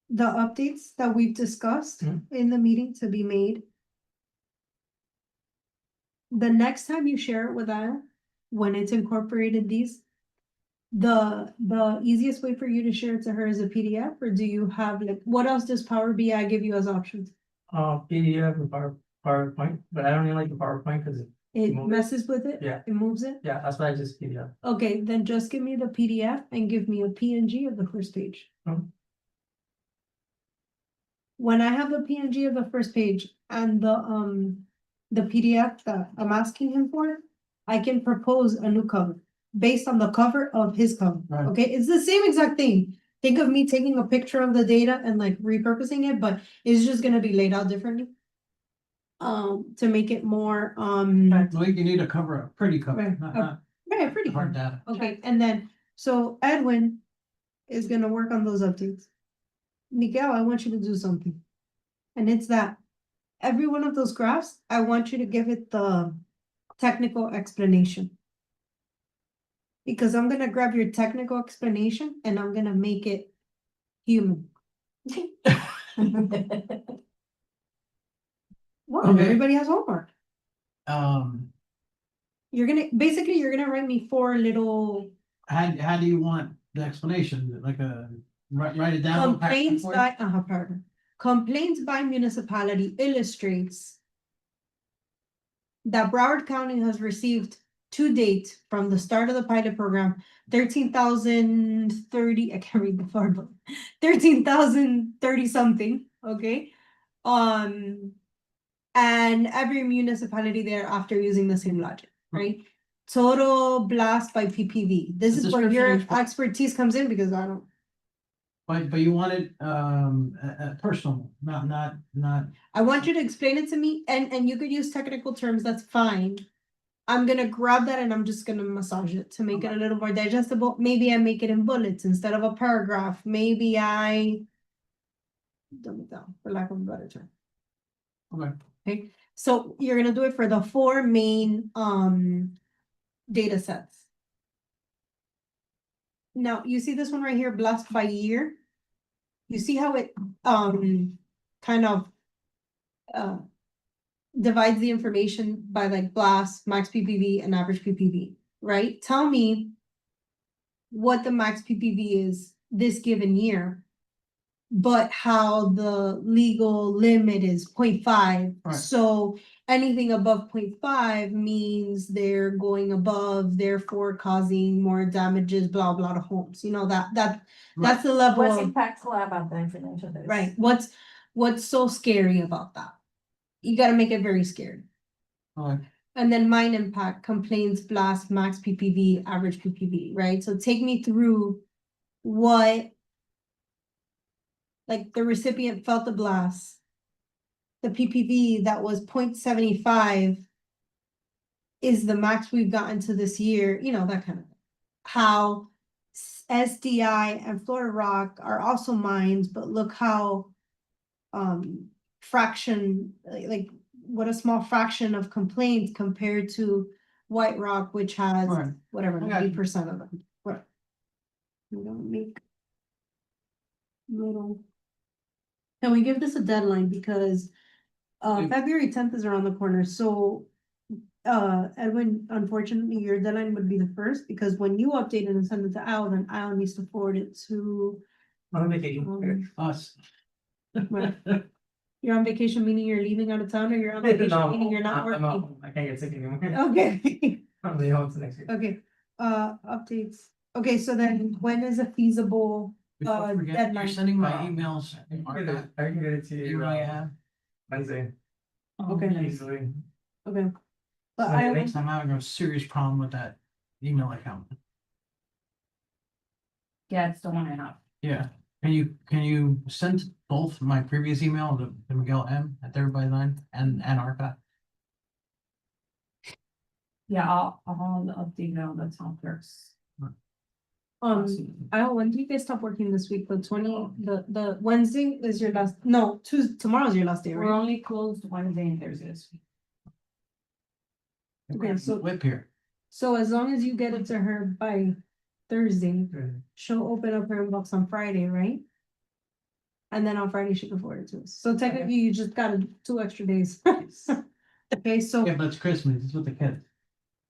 the updates that we've discussed in the meeting to be made. The next time you share it with Anna, when it's incorporated these, the easiest way for you to share it to her is a PDF, or do you have, like, what else does Power BI give you as options? PDF and PowerPoint, but I don't really like the PowerPoint because, It Move it? messes with it? Yeah. It moves it? yeah, that's why I just PDF. Okay, then just give me the PDF and give me a PNG of the first page. Mhm. When I have the PNG of the first page and the PDF that I'm asking him for, I can propose a new cover based on the cover of his cover. Right. Okay, it's the same exact thing. Think of me taking a picture of the data and like repurposing it, but it's just gonna be laid out differently. To make it more, Like you need a cover, a pretty cover, Right. not right, pretty hard cool. data. Okay, and then, so Edwin is gonna work on those updates. Miguel, I want you to do something. And it's that, every one of those graphs, I want you to give it the technical explanation. Because I'm gonna grab your technical explanation and I'm gonna make it human. Well, Okay. everybody has homework. You're You're gonna write me 4 little how do you want the explanation, like write it down? complaints pardon. Complaints by municipality illustrates that Broward County has received to date from the start of the pilot program, 13,030, I can't read the far book, 13,030 something, okay? And every municipality thereafter using the same logic, right? Total blast by PPV. This The is where your description is- expertise comes in because I don't. But you want it, personal, not. I want you to explain it to me, and you could use technical terms, that's fine. I'm gonna grab that and I'm just gonna massage it to make it a little more digestible. Maybe I make it in bullets instead of a paragraph. Maybe I dumb it down, for lack of a better term. Okay. Okay, so you're gonna do it for the 4 main data sets. Now, you see this one right here, blast by year? You see how it kind of divides the information by like blast, max PPV, and average PPV, right? Tell me what the max PPV is this given year, but how the legal limit is 0.5. Right. So anything above 0.5 means they're going above, therefore causing more damages, blah, blah, to homes. You know, that's the level What's of, impactful about the information that is? right? What's so scary about that? You gotta make it very scary. Okay. And then mine impact, complaints, blast, max PPV, average PPV, right? So take me through what, like, the recipient felt the blast. The PPV that was 0.75 is the max we've gotten to this year, you know, that kind of thing. How SDI and Florida Rock are also mines, but look how fraction, like what a small fraction of complaints compared to White Rock, which has Right. whatever, I got you. 90% of them. Right. We don't make little. Can we give this a deadline because We- February 10th is around the corner, so Edwin, unfortunately, your deadline would be the 1st, because when you update it and send it to Al, then Al needs to forward it to I'm on vacation. Us. Right. You're on vacation, meaning you're leaving out of town, or you're on vacation, No, meaning you're not I'm working? out. I can't get sick anymore. Okay. I'm leaving home to next week. Okay, updates. Okay, so then when is a feasible, Before I forget, you're deadline. sending my emails. I can get it to you. You really have? Wednesday. Okay. Easily. Okay. But Right, I, Next time I'm having a serious problem with that email account. Yeah, it's the one I have. Yeah. can you send both my previous email to Miguel M at Everybody9 and Arca? Yeah, I'll update it on the town clerks. When do you guys stop working this week? The the Wednesday is your last, no, Tuesday, tomorrow's your last day, We're right? only closed Wednesday and Thursday this week. Okay, so- Whip here. So as long as you get it to her by Thursday, Okay. she'll open up her inbox on Friday, right? And then on Friday she can forward it to us. So technically you just got 2 extra days. Okay, so. Yeah, but it's Christmas, it's with the kids.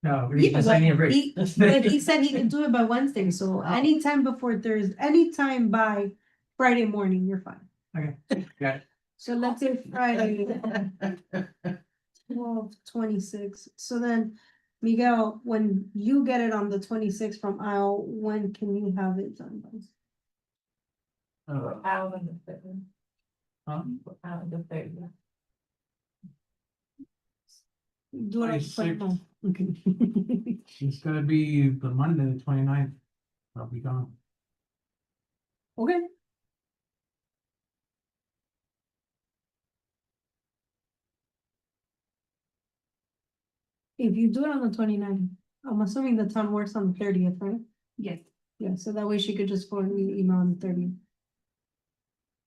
No, Yeah, we I need a break. But he said he can do it by Wednesday, so anytime before Thursday, anytime by Friday morning, you're fine. Okay, got it. So let's say Friday, 12/26. So then, Miguel, when you get it on the 26th from Isle, when can you have it done by? Out of the third, Huh? out of the third. Do it on 26th. no. Okay. It's gonna be the Monday, the 29th. I'll be gone. Okay. If you do it on the 29th, I'm assuming the town works on the 30th, right? Yes. Yeah, so that way she could just forward me the email on the 30th.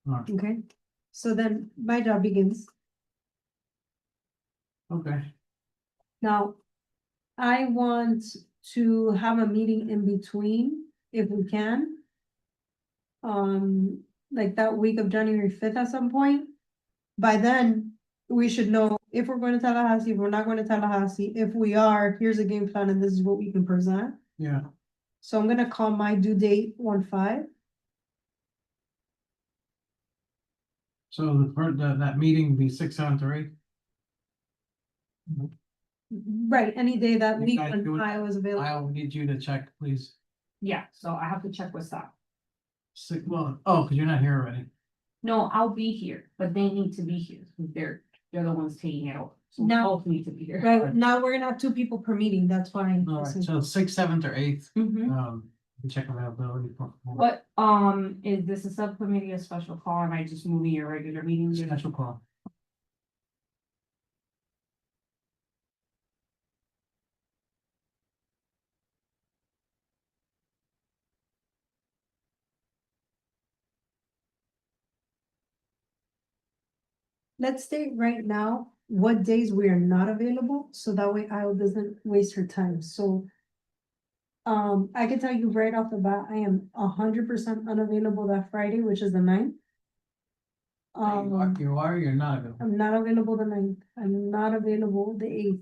Alright. Okay, so then my job begins. Okay, Now, I want to have a meeting in between, if we can. Like that week of January 5th at some point. By then, we should know if we're going to Tallahassee, if we're not going to Tallahassee. If we are, here's a game plan and this is what we can present. yeah, So I'm gonna call my due date 1/5. so that meeting will be 6th, 7th, or 8th. Right, any day that You week guys do when it. I was available. I'll need you to check, please. Yeah, so I have to check with staff. Well, oh, because you're not here already. No, I'll be here, but they need to be here. They're the ones taking it over. So No. both need to be here. Right, now we're gonna have 2 people per meeting, that's why. Alright, so 6th, 7th, or 8th, Mhm. we check availability for. What, is this a subcommittee, a special call, and I just moving your regular meetings? Special call. Let's state right now what days we are not available, so that way Io doesn't waste her time, so. I can tell you right off the bat, I am 100% unavailable that Friday, which is the 9th. You're not available. I'm not available the 9th, I'm not available the 8th,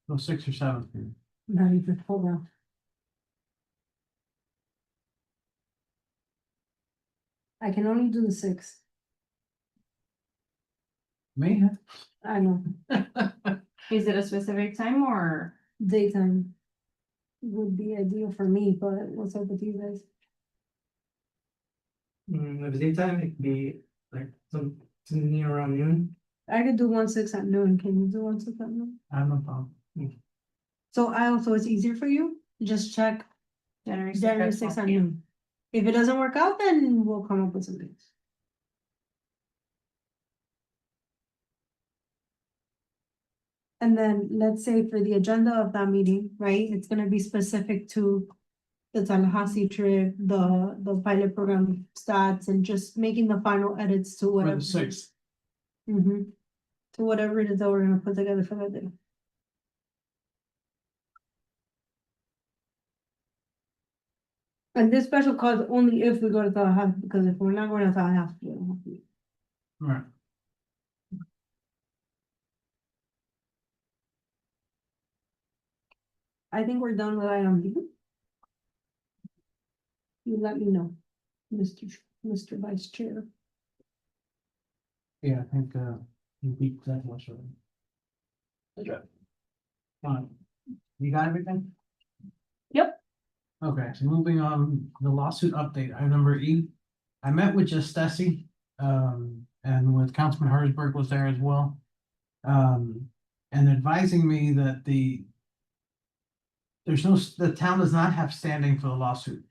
So 6th or 7th. maybe. not even, hold on. I can only do the 6th, Me? I know, Is it a specific time or? daytime. Would be ideal for me, but what's up with you guys? If it's daytime, it could be like something around noon. I could do 1/6 at noon, can you do 1/6 at noon? I have no problem. So I also, it's easier for you, just check January January 6th 6th at at 12 p.m. noon. If it doesn't work out, then we'll come up with some things. And then let's say for the agenda of that meeting, right, it's gonna be specific to the Tallahassee trip, the pilot program stats, and just making the final edits to For whatever. the 6th. To whatever it is that we're gonna put together for that day. And this special call is only if we go to Tallahassee, because if we're not going to Tallahassee, we don't have to. Alright, I think we're done with item B. You let me know, Mr. Vice Chair. yeah, I think, you beat that much already. Okay. Fine. You got everything? Yep. Okay, so moving on, the lawsuit update, item number E. I met with Justesi, and with Councilman Hersberg was there as well. And advising me that the town does not have standing for the lawsuit.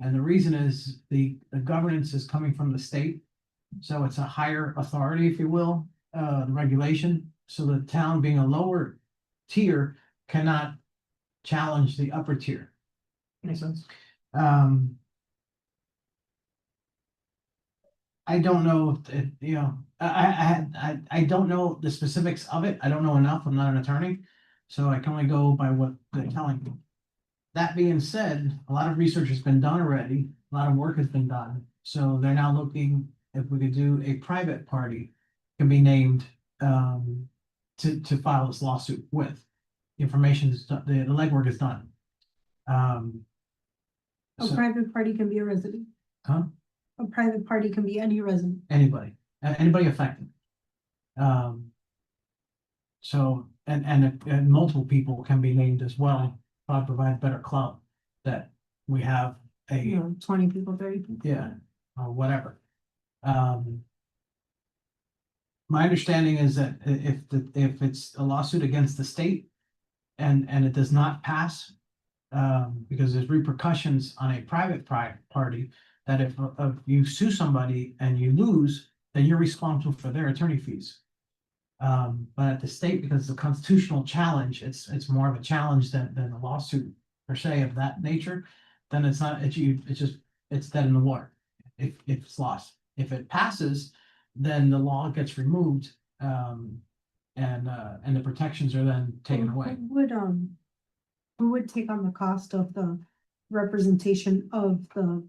And the reason is the governance is coming from the state. So it's a higher authority, if you will, regulation. So the town being a lower tier cannot challenge the upper tier. Makes sense. Um. I don't know if, you know, I don't know the specifics of it. I don't know enough. I'm not an attorney. So I can only go by what they're telling me. That being said, a lot of research has been done already. A lot of work has been done. So they're now looking if we could do a private party can be named to file this lawsuit with. Information is done, the legwork is done. A So, private party can be a resident. huh? A private party can be any resident. Anybody, anybody affected. So, and multiple people can be named as well, probably provide better clout that we have You a, know, 20 people, 30 people. yeah, or whatever. My understanding is that if it's a lawsuit against the state and it does not pass, because there's repercussions on a private party, that if you sue somebody and you lose, then you're responsible for their attorney fees. But at the state, because it's a constitutional challenge, it's more of a challenge than a lawsuit per se of that nature. Then it's not, it's just, it's dead in the water if it's lost. If it passes, then the law gets removed, and the protections are then taken away. Who would take on the cost of the representation of the,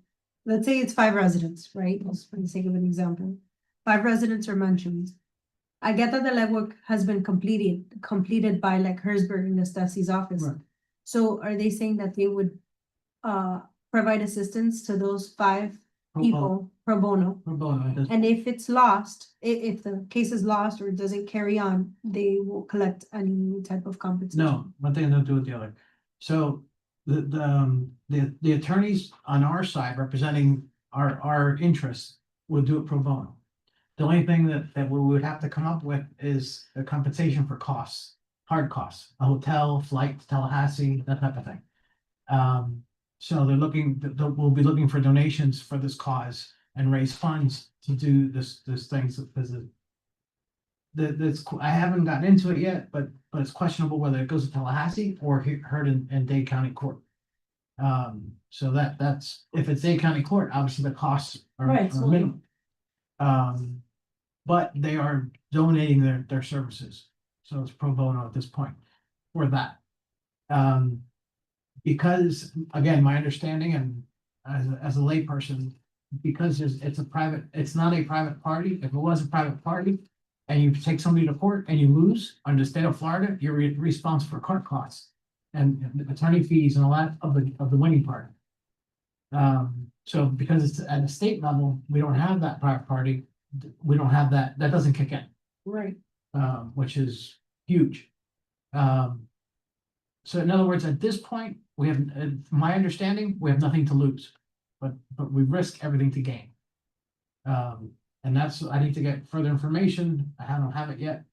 let's say it's 5 residents, right? Just for the sake of an example. 5 residents are Manchus. I get that the legwork has been completed by like Herzberg and Stasi's office. Right. So are they saying that they would provide assistance to those 5 Pro people pro bono? bono, it does- And if it's lost, if the case is lost or doesn't carry on, they will collect any type of compensation? No, one thing don't do with the other. So the attorneys on our side representing our interests will do it pro bono. The only thing that we would have to come up with is a compensation for costs, hard costs, a hotel, flight to Tallahassee, that type of thing. So we'll be looking for donations for this and raise funds to do this things because I haven't gotten into it yet, but it's questionable whether it goes to Tallahassee or heard in Dade County Court. So that's, if it's Dade County Court, obviously the costs are Right, so- minimal. But they are donating their services, so it's pro bono at this point for that. Because, again, my understanding and as a layperson, because it's not a private party. If it was a private party and you take somebody to court and you lose under the state of Florida, you're responsible for court costs and attorney fees and all that of the winning party. So because it's at a state level, we don't have that private party. We don't have that doesn't kick in, Right. which is huge. So in other words, at this point, we have, from my understanding, we have nothing to lose, but we risk everything to gain. And that's, I need to get further information. I don't have it yet.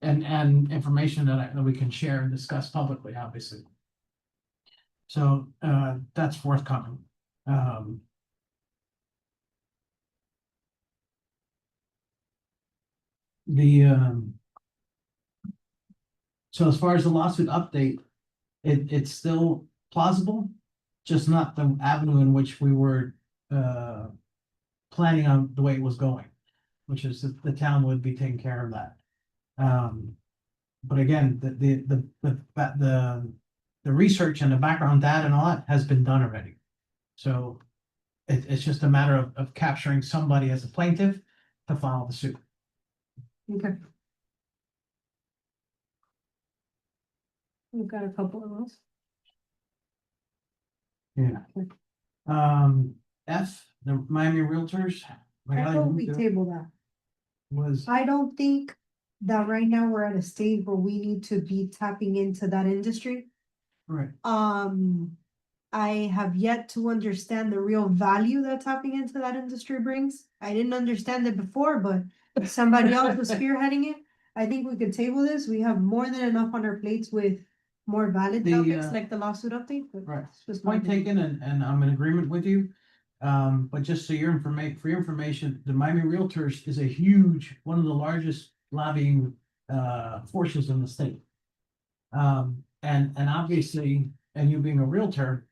And information that we can share and discuss publicly, obviously. So, that's forthcoming. So as far as the lawsuit update, it's still plausible, just not the avenue in which we were planning on the way it was going, which is that the town would be taking care of that. But again, the research and the background data and all that has been done already. So it's just a matter of capturing somebody as a plaintiff to file the suit. Okay. We've got a couple of those. Yeah. F, the Miami Realtors. I thought we tabled that. Was, I don't think that right now we're at a stage where we need to be tapping into that industry. right, I have yet to understand the real value that tapping into that industry brings. I didn't understand it before, but somebody else was spearheading it. I think we could table this. We have more than enough on our plates with more valid The, topics uh, like the lawsuit update. but Right. it's just my Point opinion. taken, and I'm in agreement with you. But just so for your information, the Miami Realtors is a huge, one of the largest lobbying forces in the state. And obviously, and you being a realtor,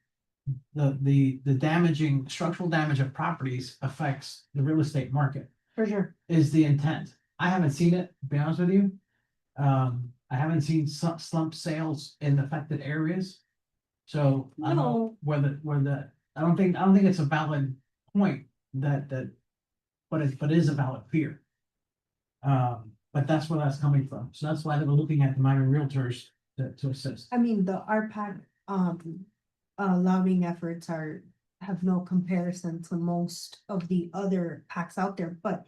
the damaging, structural damage of properties affects the real estate market, For sure. is the intent. I haven't seen it, to be honest with you. I haven't seen slump sales in affected areas. So I don't know No. whether, I don't think it's a valid point but it is a valid fear. But that's where that's coming from. So that's why they were looking at the Miami Realtors to assist. I mean, the RPAC, lobbying efforts have no comparison to most of the other PACs out there, but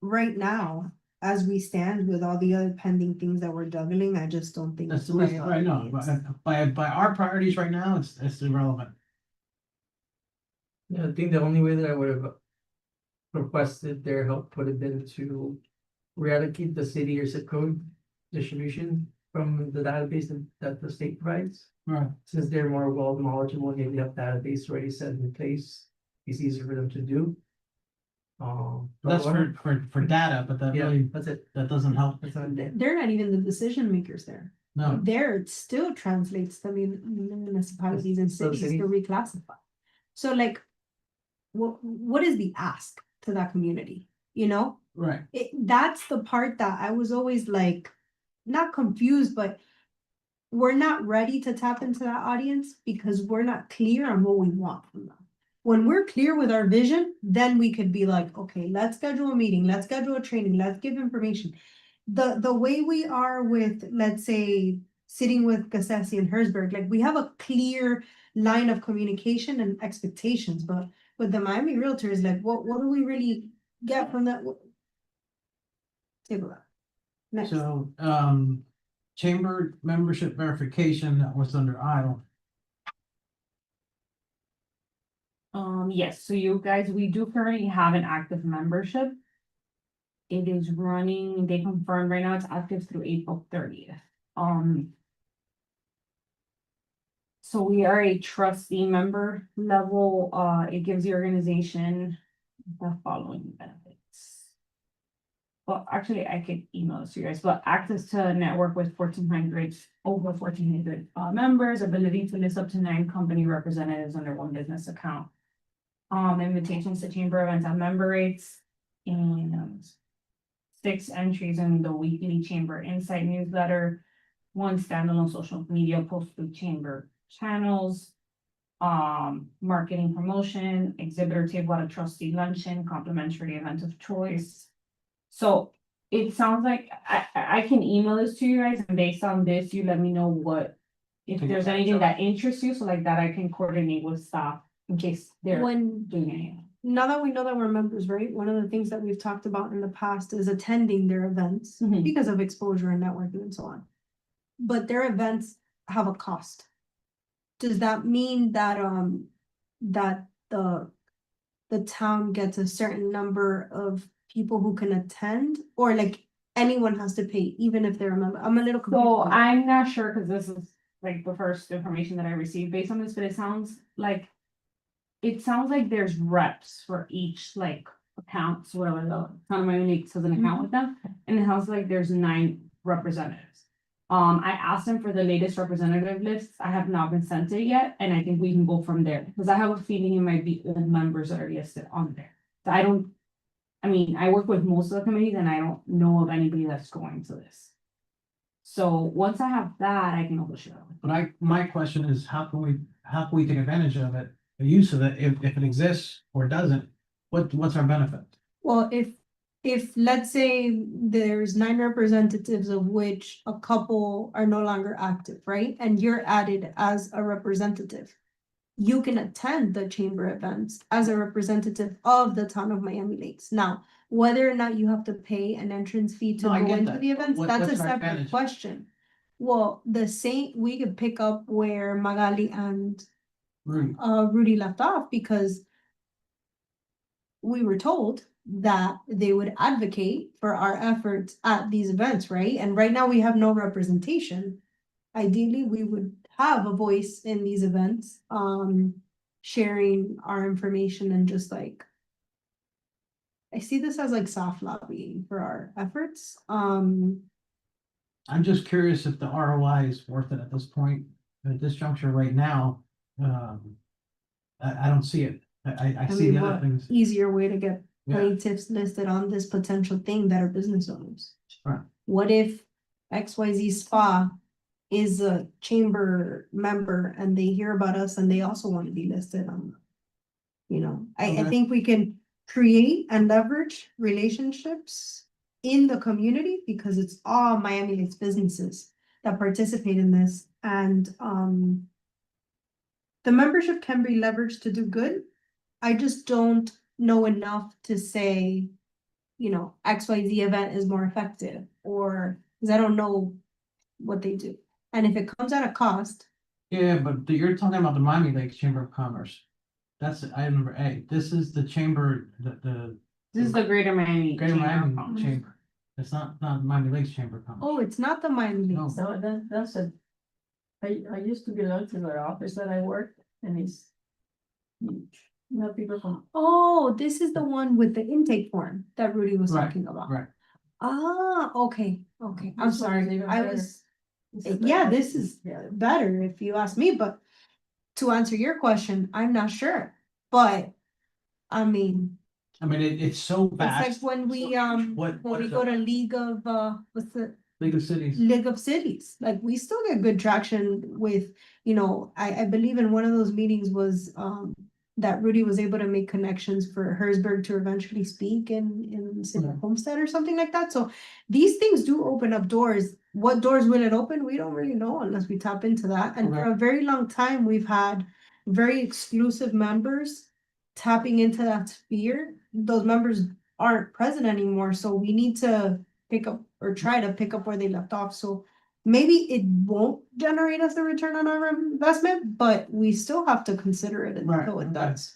right now, as we stand with all the other pending things that we're juggling, I just don't think. That's it's the least, priority. right now, by our priorities right now, it's irrelevant. Yeah, I think the only way that I would have requested their help would have been to reallocate the city or zip code distribution from the database that the state provides. Right. Since they're more well knowledgeable, and they have database already set in place, it's easier for them to do. That's for data, but that Yeah, really, that's it. that doesn't help. That's not it. They're not even the decision makers there. No, There, it still translates to municipalities and So the cities to reclassify. So like, what is the ask to that community, you know? right. That's the part that I was always like, not confused, but we're not ready to tap into that audience because we're not clear on what we want from them. When we're clear with our vision, then we could be like, okay, let's schedule a meeting, let's schedule a training, let's give information. The way we are with, let's say, sitting with Gassesi and Herzberg, like we have a clear line of communication and expectations, but with the Miami Realtors, like what do we really get from that? Table that. Next. So, chamber membership verification that was under idle. Yes, so you guys, we do currently have an active membership. It is running, they confirmed right now it's active through April 30th. So we are a trustee member level, it gives the organization the following benefits. Well, actually, I could email this to you guys, but access to a network with over 1,400 members, ability to list up to 9 company representatives under one business account. Invitations to chamber events at member rates, and 6 entries in the weekly chamber insight newsletter, 1 standalone social media post through chamber channels, marketing promotion, exhibitor table at a trustee luncheon, complimentary event of choice. So it sounds like I can email this to you guys, and based on this, you let me know if there's anything that interests you, so like that I can coordinate with staff in case they're doing anything. Now that we know that we're members, right, one of the things that we've talked about in the past is attending their events Mhm. because of exposure and networking and so on. But their events have a cost. Does that mean that that the town gets a certain number of people who can attend, or like anyone has to pay even if they're a member? I'm a little confused. So I'm not sure, because this is like the first information that I received based on this, but it sounds like there's reps for each like account, so whatever the town of Miami has an account with them, and it sounds like there's 9 representatives. I asked them for the latest representative lists. I have not been sent it yet, and I think we can go from there, because I have a feeling it might be old members that are listed on there. So I work with most of the committees, and I don't know of anybody that's going to this. So once I have that, I can also share it. But my question is, how can we take advantage of it, the use of it, if it exists or doesn't, what's our benefit? Well, if let's say there's 9 representatives of which a couple are no longer active, right? And you're added as a representative. You can attend the chamber events as a representative of the town of Miami Lakes. Now, whether or not you have to pay an entrance fee to No, I go get into that. the events, What- that's a what's our separate advantage? question. Well, we could pick up where Magali and Right. Rudy left off, because we were told that they would advocate for our efforts at these events, right? And right now we have no representation. ideally, we would have a voice in these events, sharing our information and just like. I see this as like soft lobbying for our efforts, I'm just curious if the ROI is worth it at this point, at this juncture right now. I don't see it. I see mean, the other what things. easier way to get Yeah. plaintiffs listed on this potential thing that are business owners. Right. What if XYZ Spa is a chamber member and they hear about us and they also want to be listed on? You know, I Okay. think we can create and leverage relationships in the community because it's all Miami-Lakes businesses that participate in this and, the membership can be leveraged to do good. I just don't know enough to say, you know, XYZ event is more effective or, because I don't know what they do. And if it comes at a cost, Yeah, but you're talking about the Miami Lakes Chamber of Commerce. That's item number A. This is the chamber, the This is the Greater Miami. Greater Chamber of Miami Commerce. Chamber. It's not Miami Lakes Chamber of Commerce. oh, it's not the Miami Lakes. So that's a, I used to belong to the office that I worked and it's huge. You know, people from, Oh, this is the one with the intake form that Rudy was Right, talking about. Right. Ah, okay, okay. I'm This one is sorry. even I better. was, this is yeah, the- this is Yeah. better if you ask me, but to answer your question, I'm not sure. But I mean, I mean, it's so it's like vast. when we What when we is go it? to League of what's the League of Cities. League of Cities, like we still get good traction with, you know, I believe in one of those meetings was that Rudy was able to make connections for Herzberg to eventually speak in City of Mhm. Homestead or something like that. So these things do open up doors. What doors will it open? We don't really know unless we tap into that. And for Okay. a very long time, we've had very exclusive members tapping into that sphere. Those members aren't present anymore, so we need to pick up or try to pick up where they left off. So maybe it won't generate us a return on our investment, but we still have to consider it Right, until it okay. does.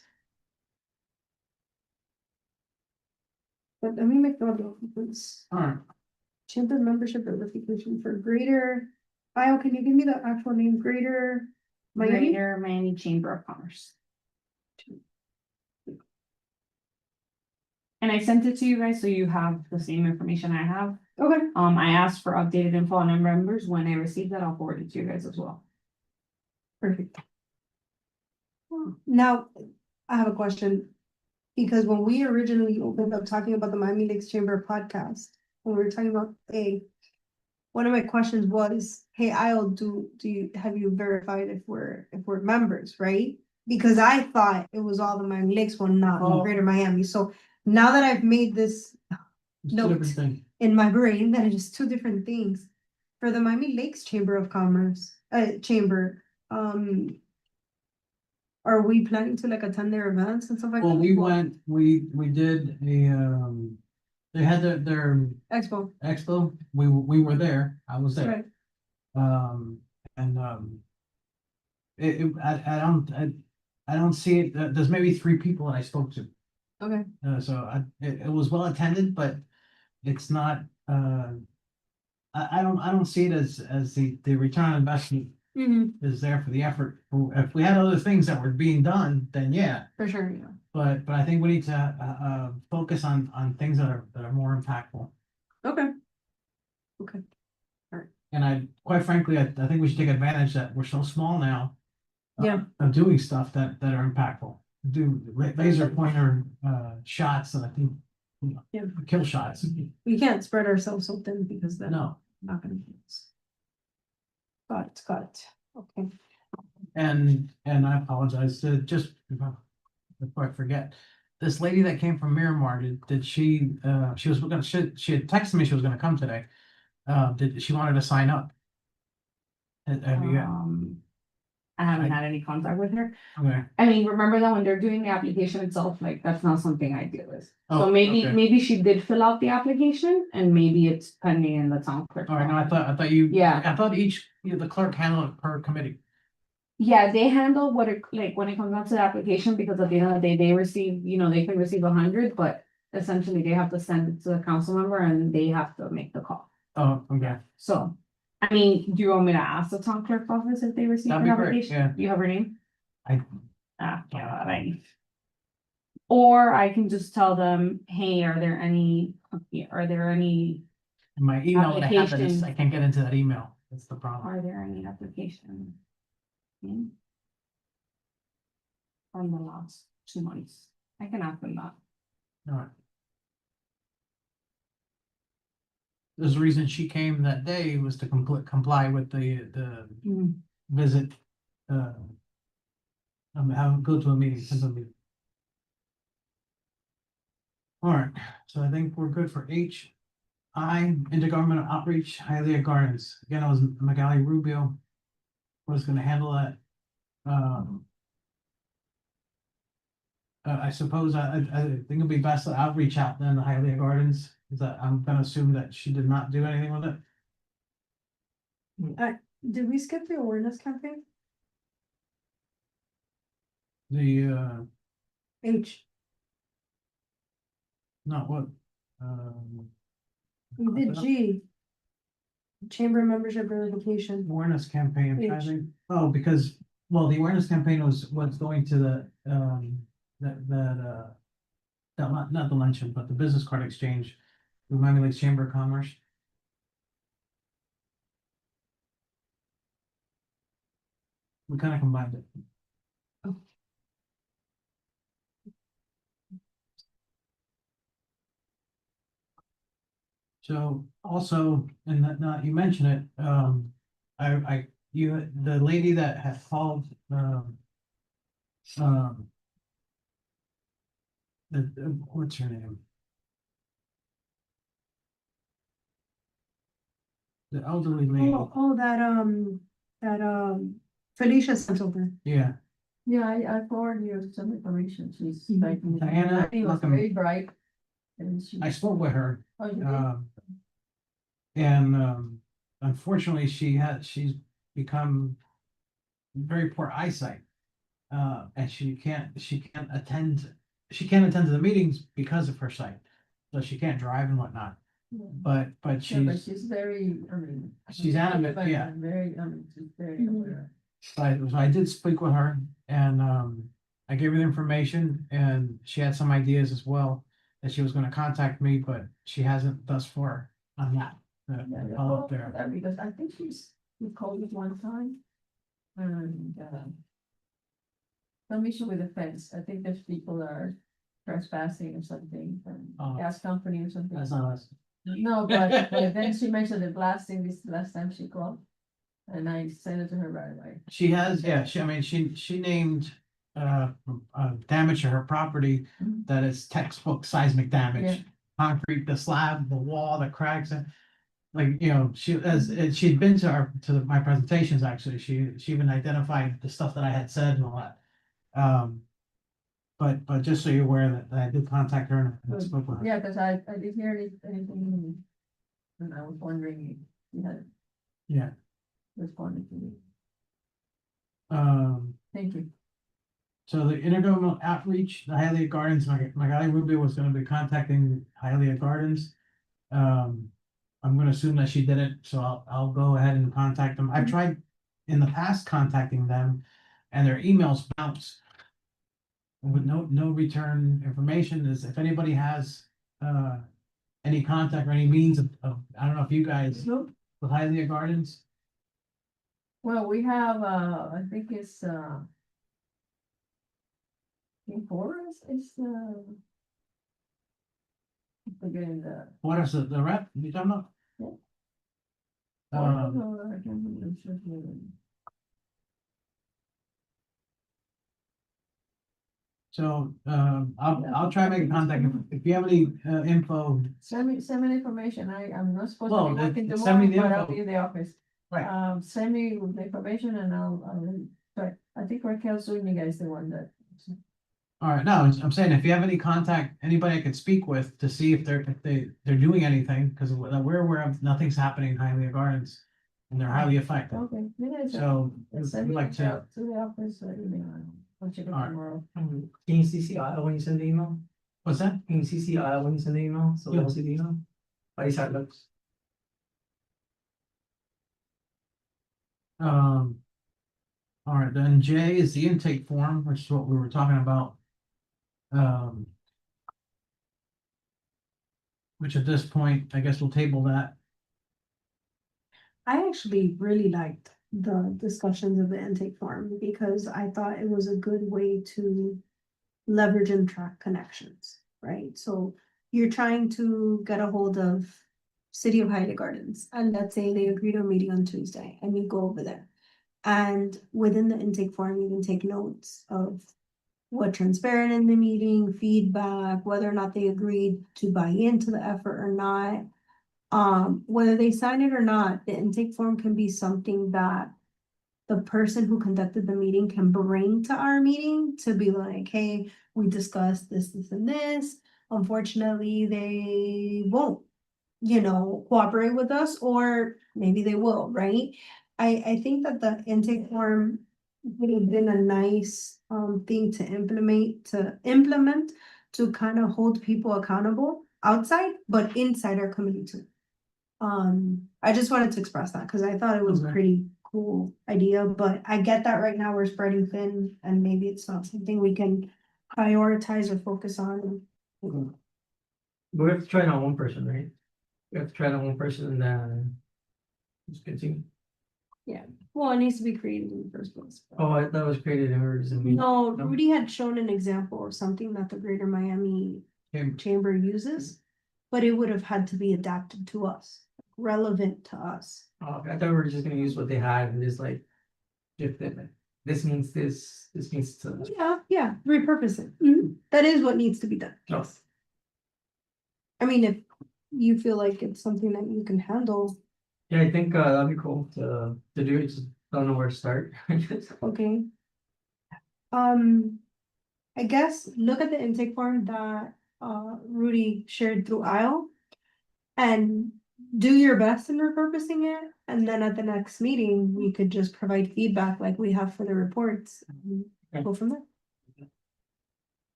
But let me make note of this. Alright, Chamber membership verification for Greater. Io, can you give me the actual name? Greater Miami? Greater Miami Chamber of Commerce. And I sent it to you guys, so you have the same information I have. Okay, I asked for updated info on our members. When I receive that, I'll forward it to you guys as well. perfect. Now, I have a question. Because when we originally opened up talking about the Miami Lakes Chamber podcast, when we were talking about one of my questions was, hey, Isle, have you verified if we're members, right? Because I thought it was all the Miami Lakes one, not Oh. Greater Miami. So now that I've made this it's two Note. different things. in my brain, that it is two different things. For the Miami Lakes Chamber of Commerce, chamber, are we planning to like attend their events and stuff like that? Well, we did they had their Expo, expo, we were there, I was there. right, I don't see it, there's maybe 3 people that I spoke to. okay. It was well attended, but it's not, I don't see it as the return on investment Mm-hmm, is there for the effort. If we had other things that were being done, then yeah, for sure, yeah. but I think we need to, focus on things that are more impactful. Okay. And quite frankly, I think we should take advantage that we're so small now. Yeah. Of doing stuff that are impactful, do laser pointer, shots that I think. Yeah. Kill shots, We can't spread ourselves so thin because then no, not gonna. be us. Got it, okay. and I apologize to just, before I forget. This lady that came from Miramar, did she, she had texted me she was gonna come today. She wanted to sign up? Have you, I haven't had any contact with her. okay, I mean, remember that when they're doing the application itself, like, that's not something I deal with. Oh, So maybe, okay. maybe she did fill out the application and maybe it's pending in the town clerk. all right, no, I thought you. Yeah. I thought the clerk handled it per committee. Yeah, they handle what it, like, when it comes down to the application, because at the end of the day, they receive, they can receive 100, but essentially they have to send it to the council member and they have to make the call. Oh, okay. So I mean, do you want me to ask the town clerk office if they received That'd an be great, application? yeah. You have her name? I- Yeah, right. Or I can just tell them, hey, are there any, In my email that I have, that is- Applications. I can't get into that email, that's the problem. are there any applications? in From the last 2 months, I can ask them that. Alright. There's a reason she came that day was to comply with the visit, go to a meeting, simple meeting. Alright, so I think we're good for H. I, intergovernmental outreach, Hialeah Gardens, again, it was Magali Rubio. Was gonna handle that. I suppose I think it'd be best to outreach out then to Hialeah Gardens, is that I'm gonna assume that she did not do anything with it. Did we skip the awareness campaign? The, H, not what, we did G. Chamber membership verification. awareness campaign, I H. think, oh, because, well, the awareness campaign was going to the, not the luncheon, but the business card exchange. Through Miami Lakes Chamber of Commerce. We kind of combined it. So also, and that, not, you mentioned it, the lady that had called, what's her name? The elderly lady, Felicia sent over. yeah, Yeah, I forwarded you some information, she's Mhm. like. Diana, She was welcome. very bright. And she. I spoke with her, Oh, you did? and, unfortunately, she's become very poor eyesight. And she can't attend to the meetings because of her sight, so she can't drive and whatnot, Yeah. but Yeah, but she's. she's very, I mean. She's adamant, but yeah. Very, I mean, she's very Mhm. aware. So I did speak with her and I gave her the information and she had some ideas as well. That she was gonna contact me, but she hasn't thus far on that. Yeah, yeah, Follow well, up there. because I think we called it one time. And, some issue with the fence, I think there's people that are trespassing or something, Oh. gas company or something. That's not us. No, but then she mentioned the blasting this last time she called. And I sent it to her right away. She has, yeah, I mean, she named damage to her property Mhm. that is textbook seismic Yeah. damage. Concrete, the slab, the wall, the cracks, and like, she'd been to my presentations, actually, she even identified the stuff that I had said and all that. But just so you're aware that I did contact her and I spoke with her. Yeah, cause I didn't hear anything. And I was wondering if you had Yeah, responded to me. um, Thank you. so the intergovernmental outreach, the Hialeah Gardens, my guy Rubio was gonna be contacting Hialeah Gardens. I'm gonna assume that she did it, so I'll go ahead and contact them. I've tried in the past contacting them and their emails bounce. With no return information, is if anybody has, any contact or any means of, I don't know if you guys, No, with Hialeah Gardens, well, we have, I think it's, in Forest, it's, I'm forgetting the. what is the rep, you talking about? Yeah. Um, I can't remember, it's just, so, I'll try making contact, if you have any, info, Send me the information, I'm not supposed to Well, be working send tomorrow, me the but I'll info. be in the office. Right. Send me the information and but I think Raquel's doing you guys the one that. alright, no, I'm saying if you have any contact, anybody I could speak with to see if they're doing anything, cause we're aware of nothing's happening in Hialeah Gardens. And they're highly affected, Okay. so Send we'd me like to, to the office, I'll check it Alright. tomorrow. Can you CC Isla when you send the email? what's that? Can you CC Isla when you send the email? So Yeah. they'll see the email. Ahí sale. All right, then J is the intake form, which is what we were talking about. Um. Which at this point, I guess we'll table that. I actually really liked the discussions of the intake form because I thought it was a good way to leverage and track connections, right? So you're trying to get a hold of City of Highland Gardens, and let's say they agree to a meeting on Tuesday, and you go over there. And within the intake form, you can take notes of what transparent in the meeting, feedback, whether or not they agreed to buy into the effort or not. Whether they sign it or not, the intake form can be something that the person who conducted the meeting can bring to our meeting to be like, hey, we discussed this, and this. Unfortunately, they won't, cooperate with us, or maybe they will, right? I think that the intake form would have been a nice thing to implement to kind of hold people accountable outside, but inside our community too. I just wanted to express that because I thought it was a Okay. pretty cool idea, but I get that right now we're spreading thin and maybe it's not something we can prioritize or focus on. But we have to try it on one person, right? We have to try it on one person and then. Just continue. Well, it needs to be created in the first place. Oh, I thought it was created in hers and we. No, No? Rudy had shown an example of something that the Greater Miami Chamber uses, but it would have had to be adapted to us, relevant to us. Oh, I thought we were just gonna use what they had and just like. If this means this means to. Yeah, repurpose it. Mhm. That is what needs to be done. No. I mean, if you feel like it's something that you can handle, Yeah, I think that'd be cool to do it, just don't know where to start. okay. I guess look at the intake form that Rudy shared through Isle. And do your best in repurposing it, and then at the next meeting, we could just provide feedback like we have for the reports. And go from there.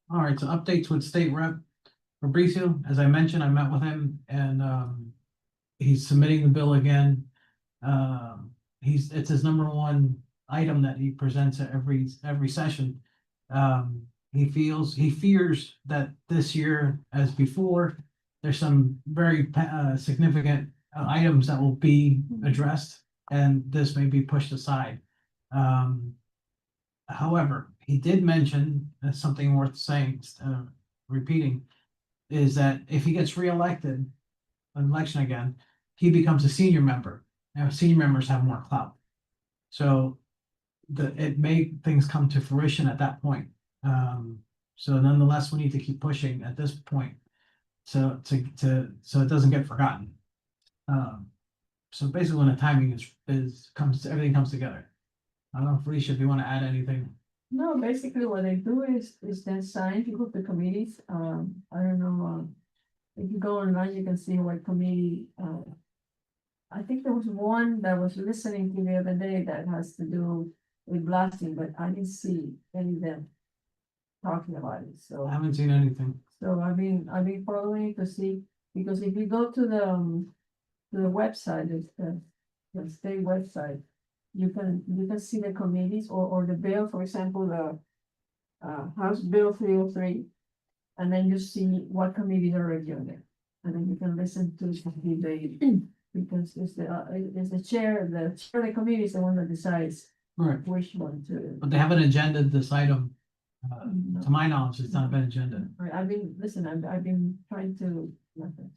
All right, so updates with State Rep Fabricio, as I mentioned, I met with him and, he's submitting the bill again. It's his number one item that he presents at every session. He fears that this year, as before, there's some very, significant, items that will be addressed, and this may be pushed aside. However, he did mention, something worth saying, repeating, is that if he gets reelected, an election again, he becomes a senior member. Now, senior members have more clout. So it made things come to fruition at that point. So nonetheless, we need to keep pushing at this point. So so it doesn't get forgotten. So basically when the timing everything comes together. I don't know, Felicia, if you want to add anything. No, basically what they do is then sign people to committees, I don't know, if you go online, you can see what committee, I think there was one that was listening to the other day that has to do with blasting, but I didn't see any of them talking about it, I so. haven't seen anything. So I've been following to see, because if you go to the website, it's the state website. You can see the committees or the bill, for example, the House Bill 303. And then you see what committees are reviewing it. And then you can listen to the debate, because it's the chair of the committee is the one that decides Right, which one to. but they have an agenda, this item. No. To my knowledge, it's not been agenda. I've been trying to, nothing,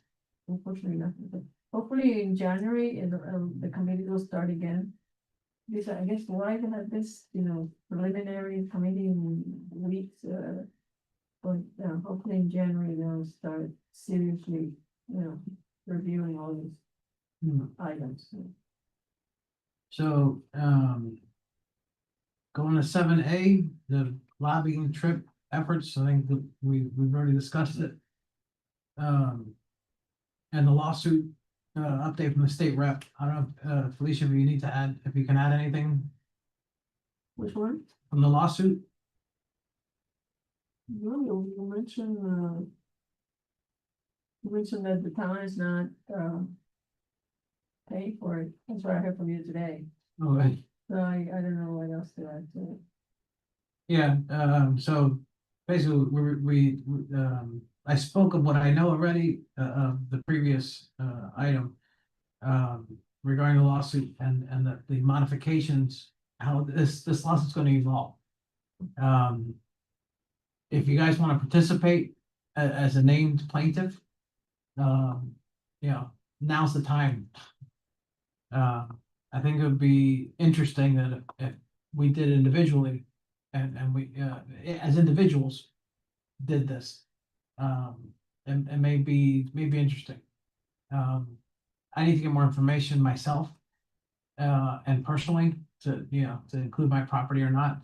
unfortunately nothing, but hopefully in January, the committee will start again. This, I guess, why they have this, preliminary committee weeks, but, hopefully in January they'll start seriously, reviewing all these Hmm. items. So, going to 7A, the lobbying trip efforts, I think that we've already discussed it. And the lawsuit, update from the state rep. I don't know, Felicia, if you can add anything Which one? from the lawsuit? No, you mentioned that the town is not, pay for it. That's what I heard from you today. Okay. So I don't know what else to add to it. Yeah, so basically, I spoke of what I know already, of the previous, item. Regarding the lawsuit and the modifications, how this lawsuit's gonna evolve. Um. If you guys wanna participate as a named plaintiff, you know, now's the time. I think it would be interesting that if we did individually and we, as individuals did this. And may be interesting. I need to get more information myself. And personally, to, to include my property or not,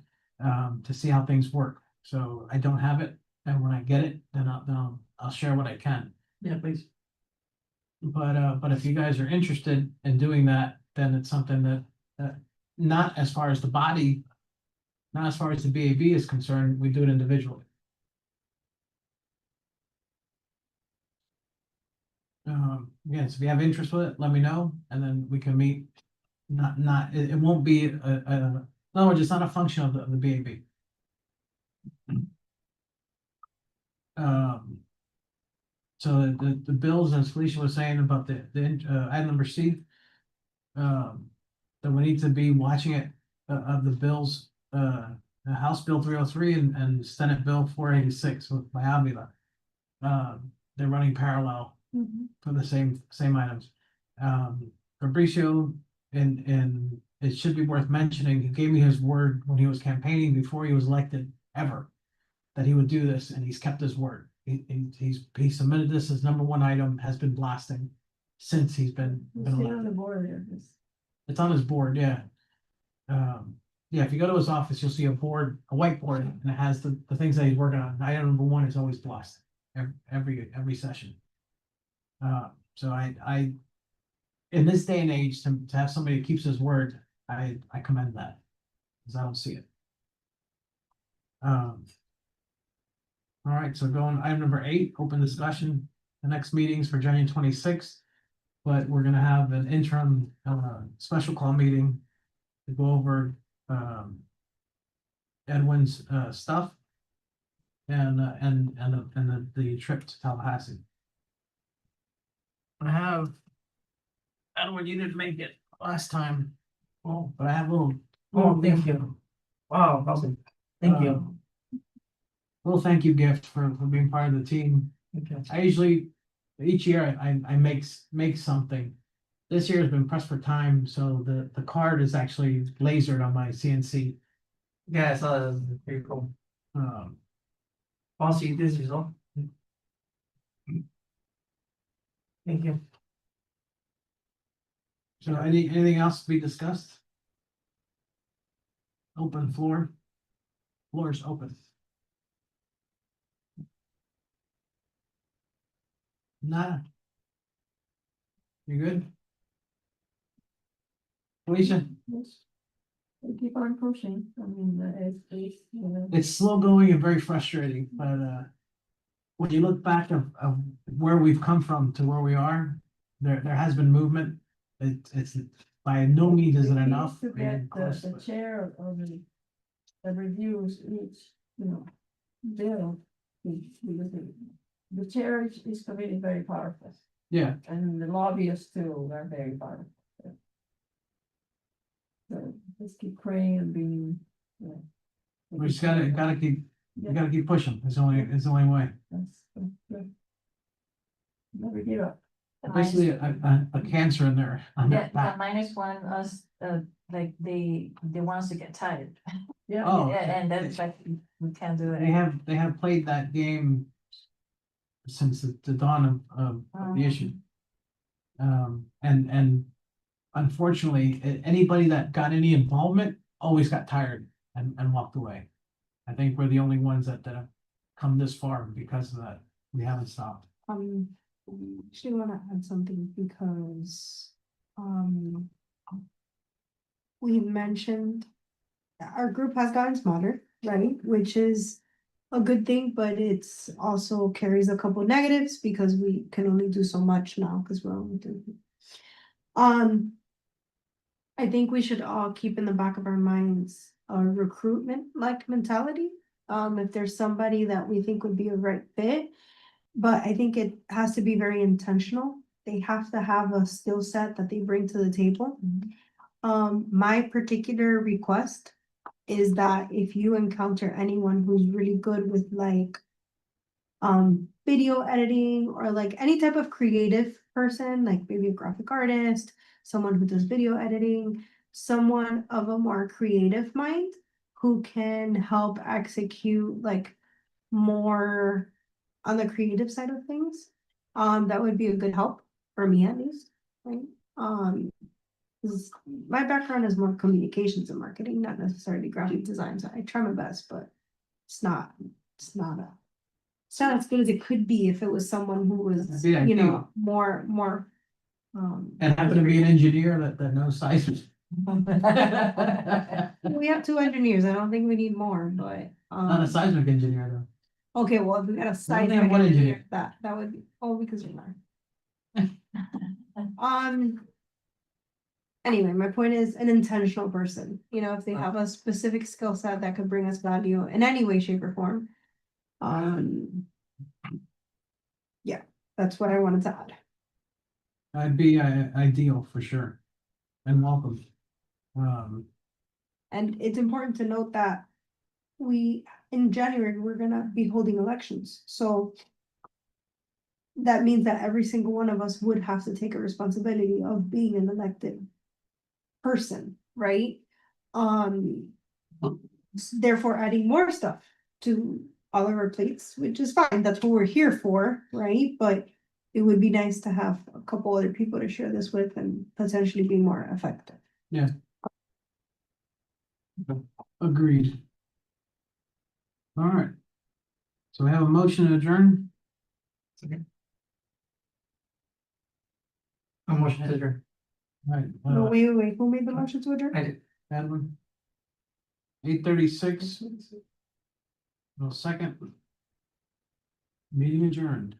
to see how things work. So I don't have it, and when I get it, then I'll share what I can. Yeah, please. But if you guys are interested in doing that, then it's something that, not as far as the body, not as far as the BAB is concerned, we do it individually. Again, so if you have interest with it, let me know, and then we can meet. It won't be in other words, it's not a function of the BAB. So the bills, as Felicia was saying about the item number C. That we need to be watching it, of the bills, the House Bill 303 and Senate Bill 486 by Avila. They're running parallel for the same items. Fabricio, and it should be worth mentioning, he gave me his word when he was campaigning before he was elected ever, that he would do this, and he's kept his word. He submitted this as number one item, has been blasting since he's been It's still on elected. the board there. It's on his board, yeah. Yeah, if you go to his office, you'll see a board, a whiteboard, and it has the things that he's working on. Item number one is always blasted every session. So I, in this day and age, to have somebody who keeps his word, I commend that, because I don't see it. All right, so going item number 8, open discussion. The next meeting's for January 26th, but we're gonna have an interim special call meeting to go over Edwin's stuff and the trip to Tallahassee. I have Edwin, you didn't make it last time. Oh, but I have a little. Oh, thank you. Wow, awesome. Thank you. Little thank you gift for being part of the team. Okay. I usually, each year I make something. This year has been pressed for time, so the card is actually lasered on my CNC. Yeah, I saw that. That's pretty cool. Also, you did this result. Thank you. So anything else to be discussed? Open floor. Floor is open. Nada. You good? Felicia, Yes. We keep on pushing. I mean, it's slow going and very frustrating, but when you look back of where we've come from to where we are, there has been movement. It's by no means is it enough. To We're getting get close, the but- chair of the reviews each, bill. The chair is committee very powerful, Yeah, and the lobbyists too are very powerful. So just keep praying and being. we just gotta keep, Yeah. we gotta keep pushing. It's the only way. That's good. Never give up. Basically, a cancer in there on Yeah, that the back. -1, us, like they want us to get tired. Yeah. Oh, Yeah, and that's like, we can't do They it. have played that game since the dawn of the issue. And unfortunately, anybody that got any involvement always got tired and walked away. I think we're the only ones that have come this far because of that. We haven't stopped. Actually wanna add something because, we mentioned our group has gotten smaller, right, which is a good thing, but it's also carries a couple negatives because we can only do so much now because we're only doing. I think we should all keep in the back of our minds a recruitment like mentality. If there's somebody that we think would be a right fit. But I think it has to be very intentional. They have to have a skill set that they bring to the table. My particular request is that if you encounter anyone who's really good with like video editing or like any type of creative person, like maybe a graphic artist, someone who does video editing, someone of a more creative mind who can help execute like more on the creative side of things. That would be a good help for me at least, right? 'Cause my background is more communications and marketing, not necessarily graphic design, so I try my best, but it's not, it's not a. It's not as good as it could be if it was someone who was, That'd be you know, ideal. more. And happen to be an engineer that knows seismic. We have 2 engineers, I don't think we need more, but, Not a seismic engineer though. okay, well, if we got a site. have one engineer. That would be, oh, because you're not. Anyway, my point is an intentional person, you know, if they have a specific skill set that could bring us value in any way, shape or form. Yeah, that's what I wanted to add. That'd be ideal for sure. And welcome. And it's important to note that in January, we're gonna be holding elections, so. That means that every single one of us would have to take a responsibility of being an elected person, right? Therefore adding more stuff to all of our plates, which is fine, that's what we're here for, right? But it would be nice to have a couple other people to share this with and potentially be more effective. Agreed. All right. So we have a motion to adjourn. A motion to adjourn. Right. No, wait, who made the motion to adjourn? I did. Edwin. 8:36. No second. Meeting adjourned.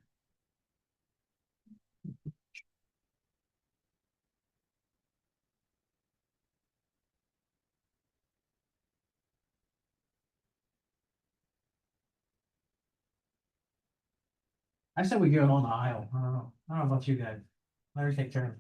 I said we go on the aisle. I don't know about you guys. Larry, take care of it.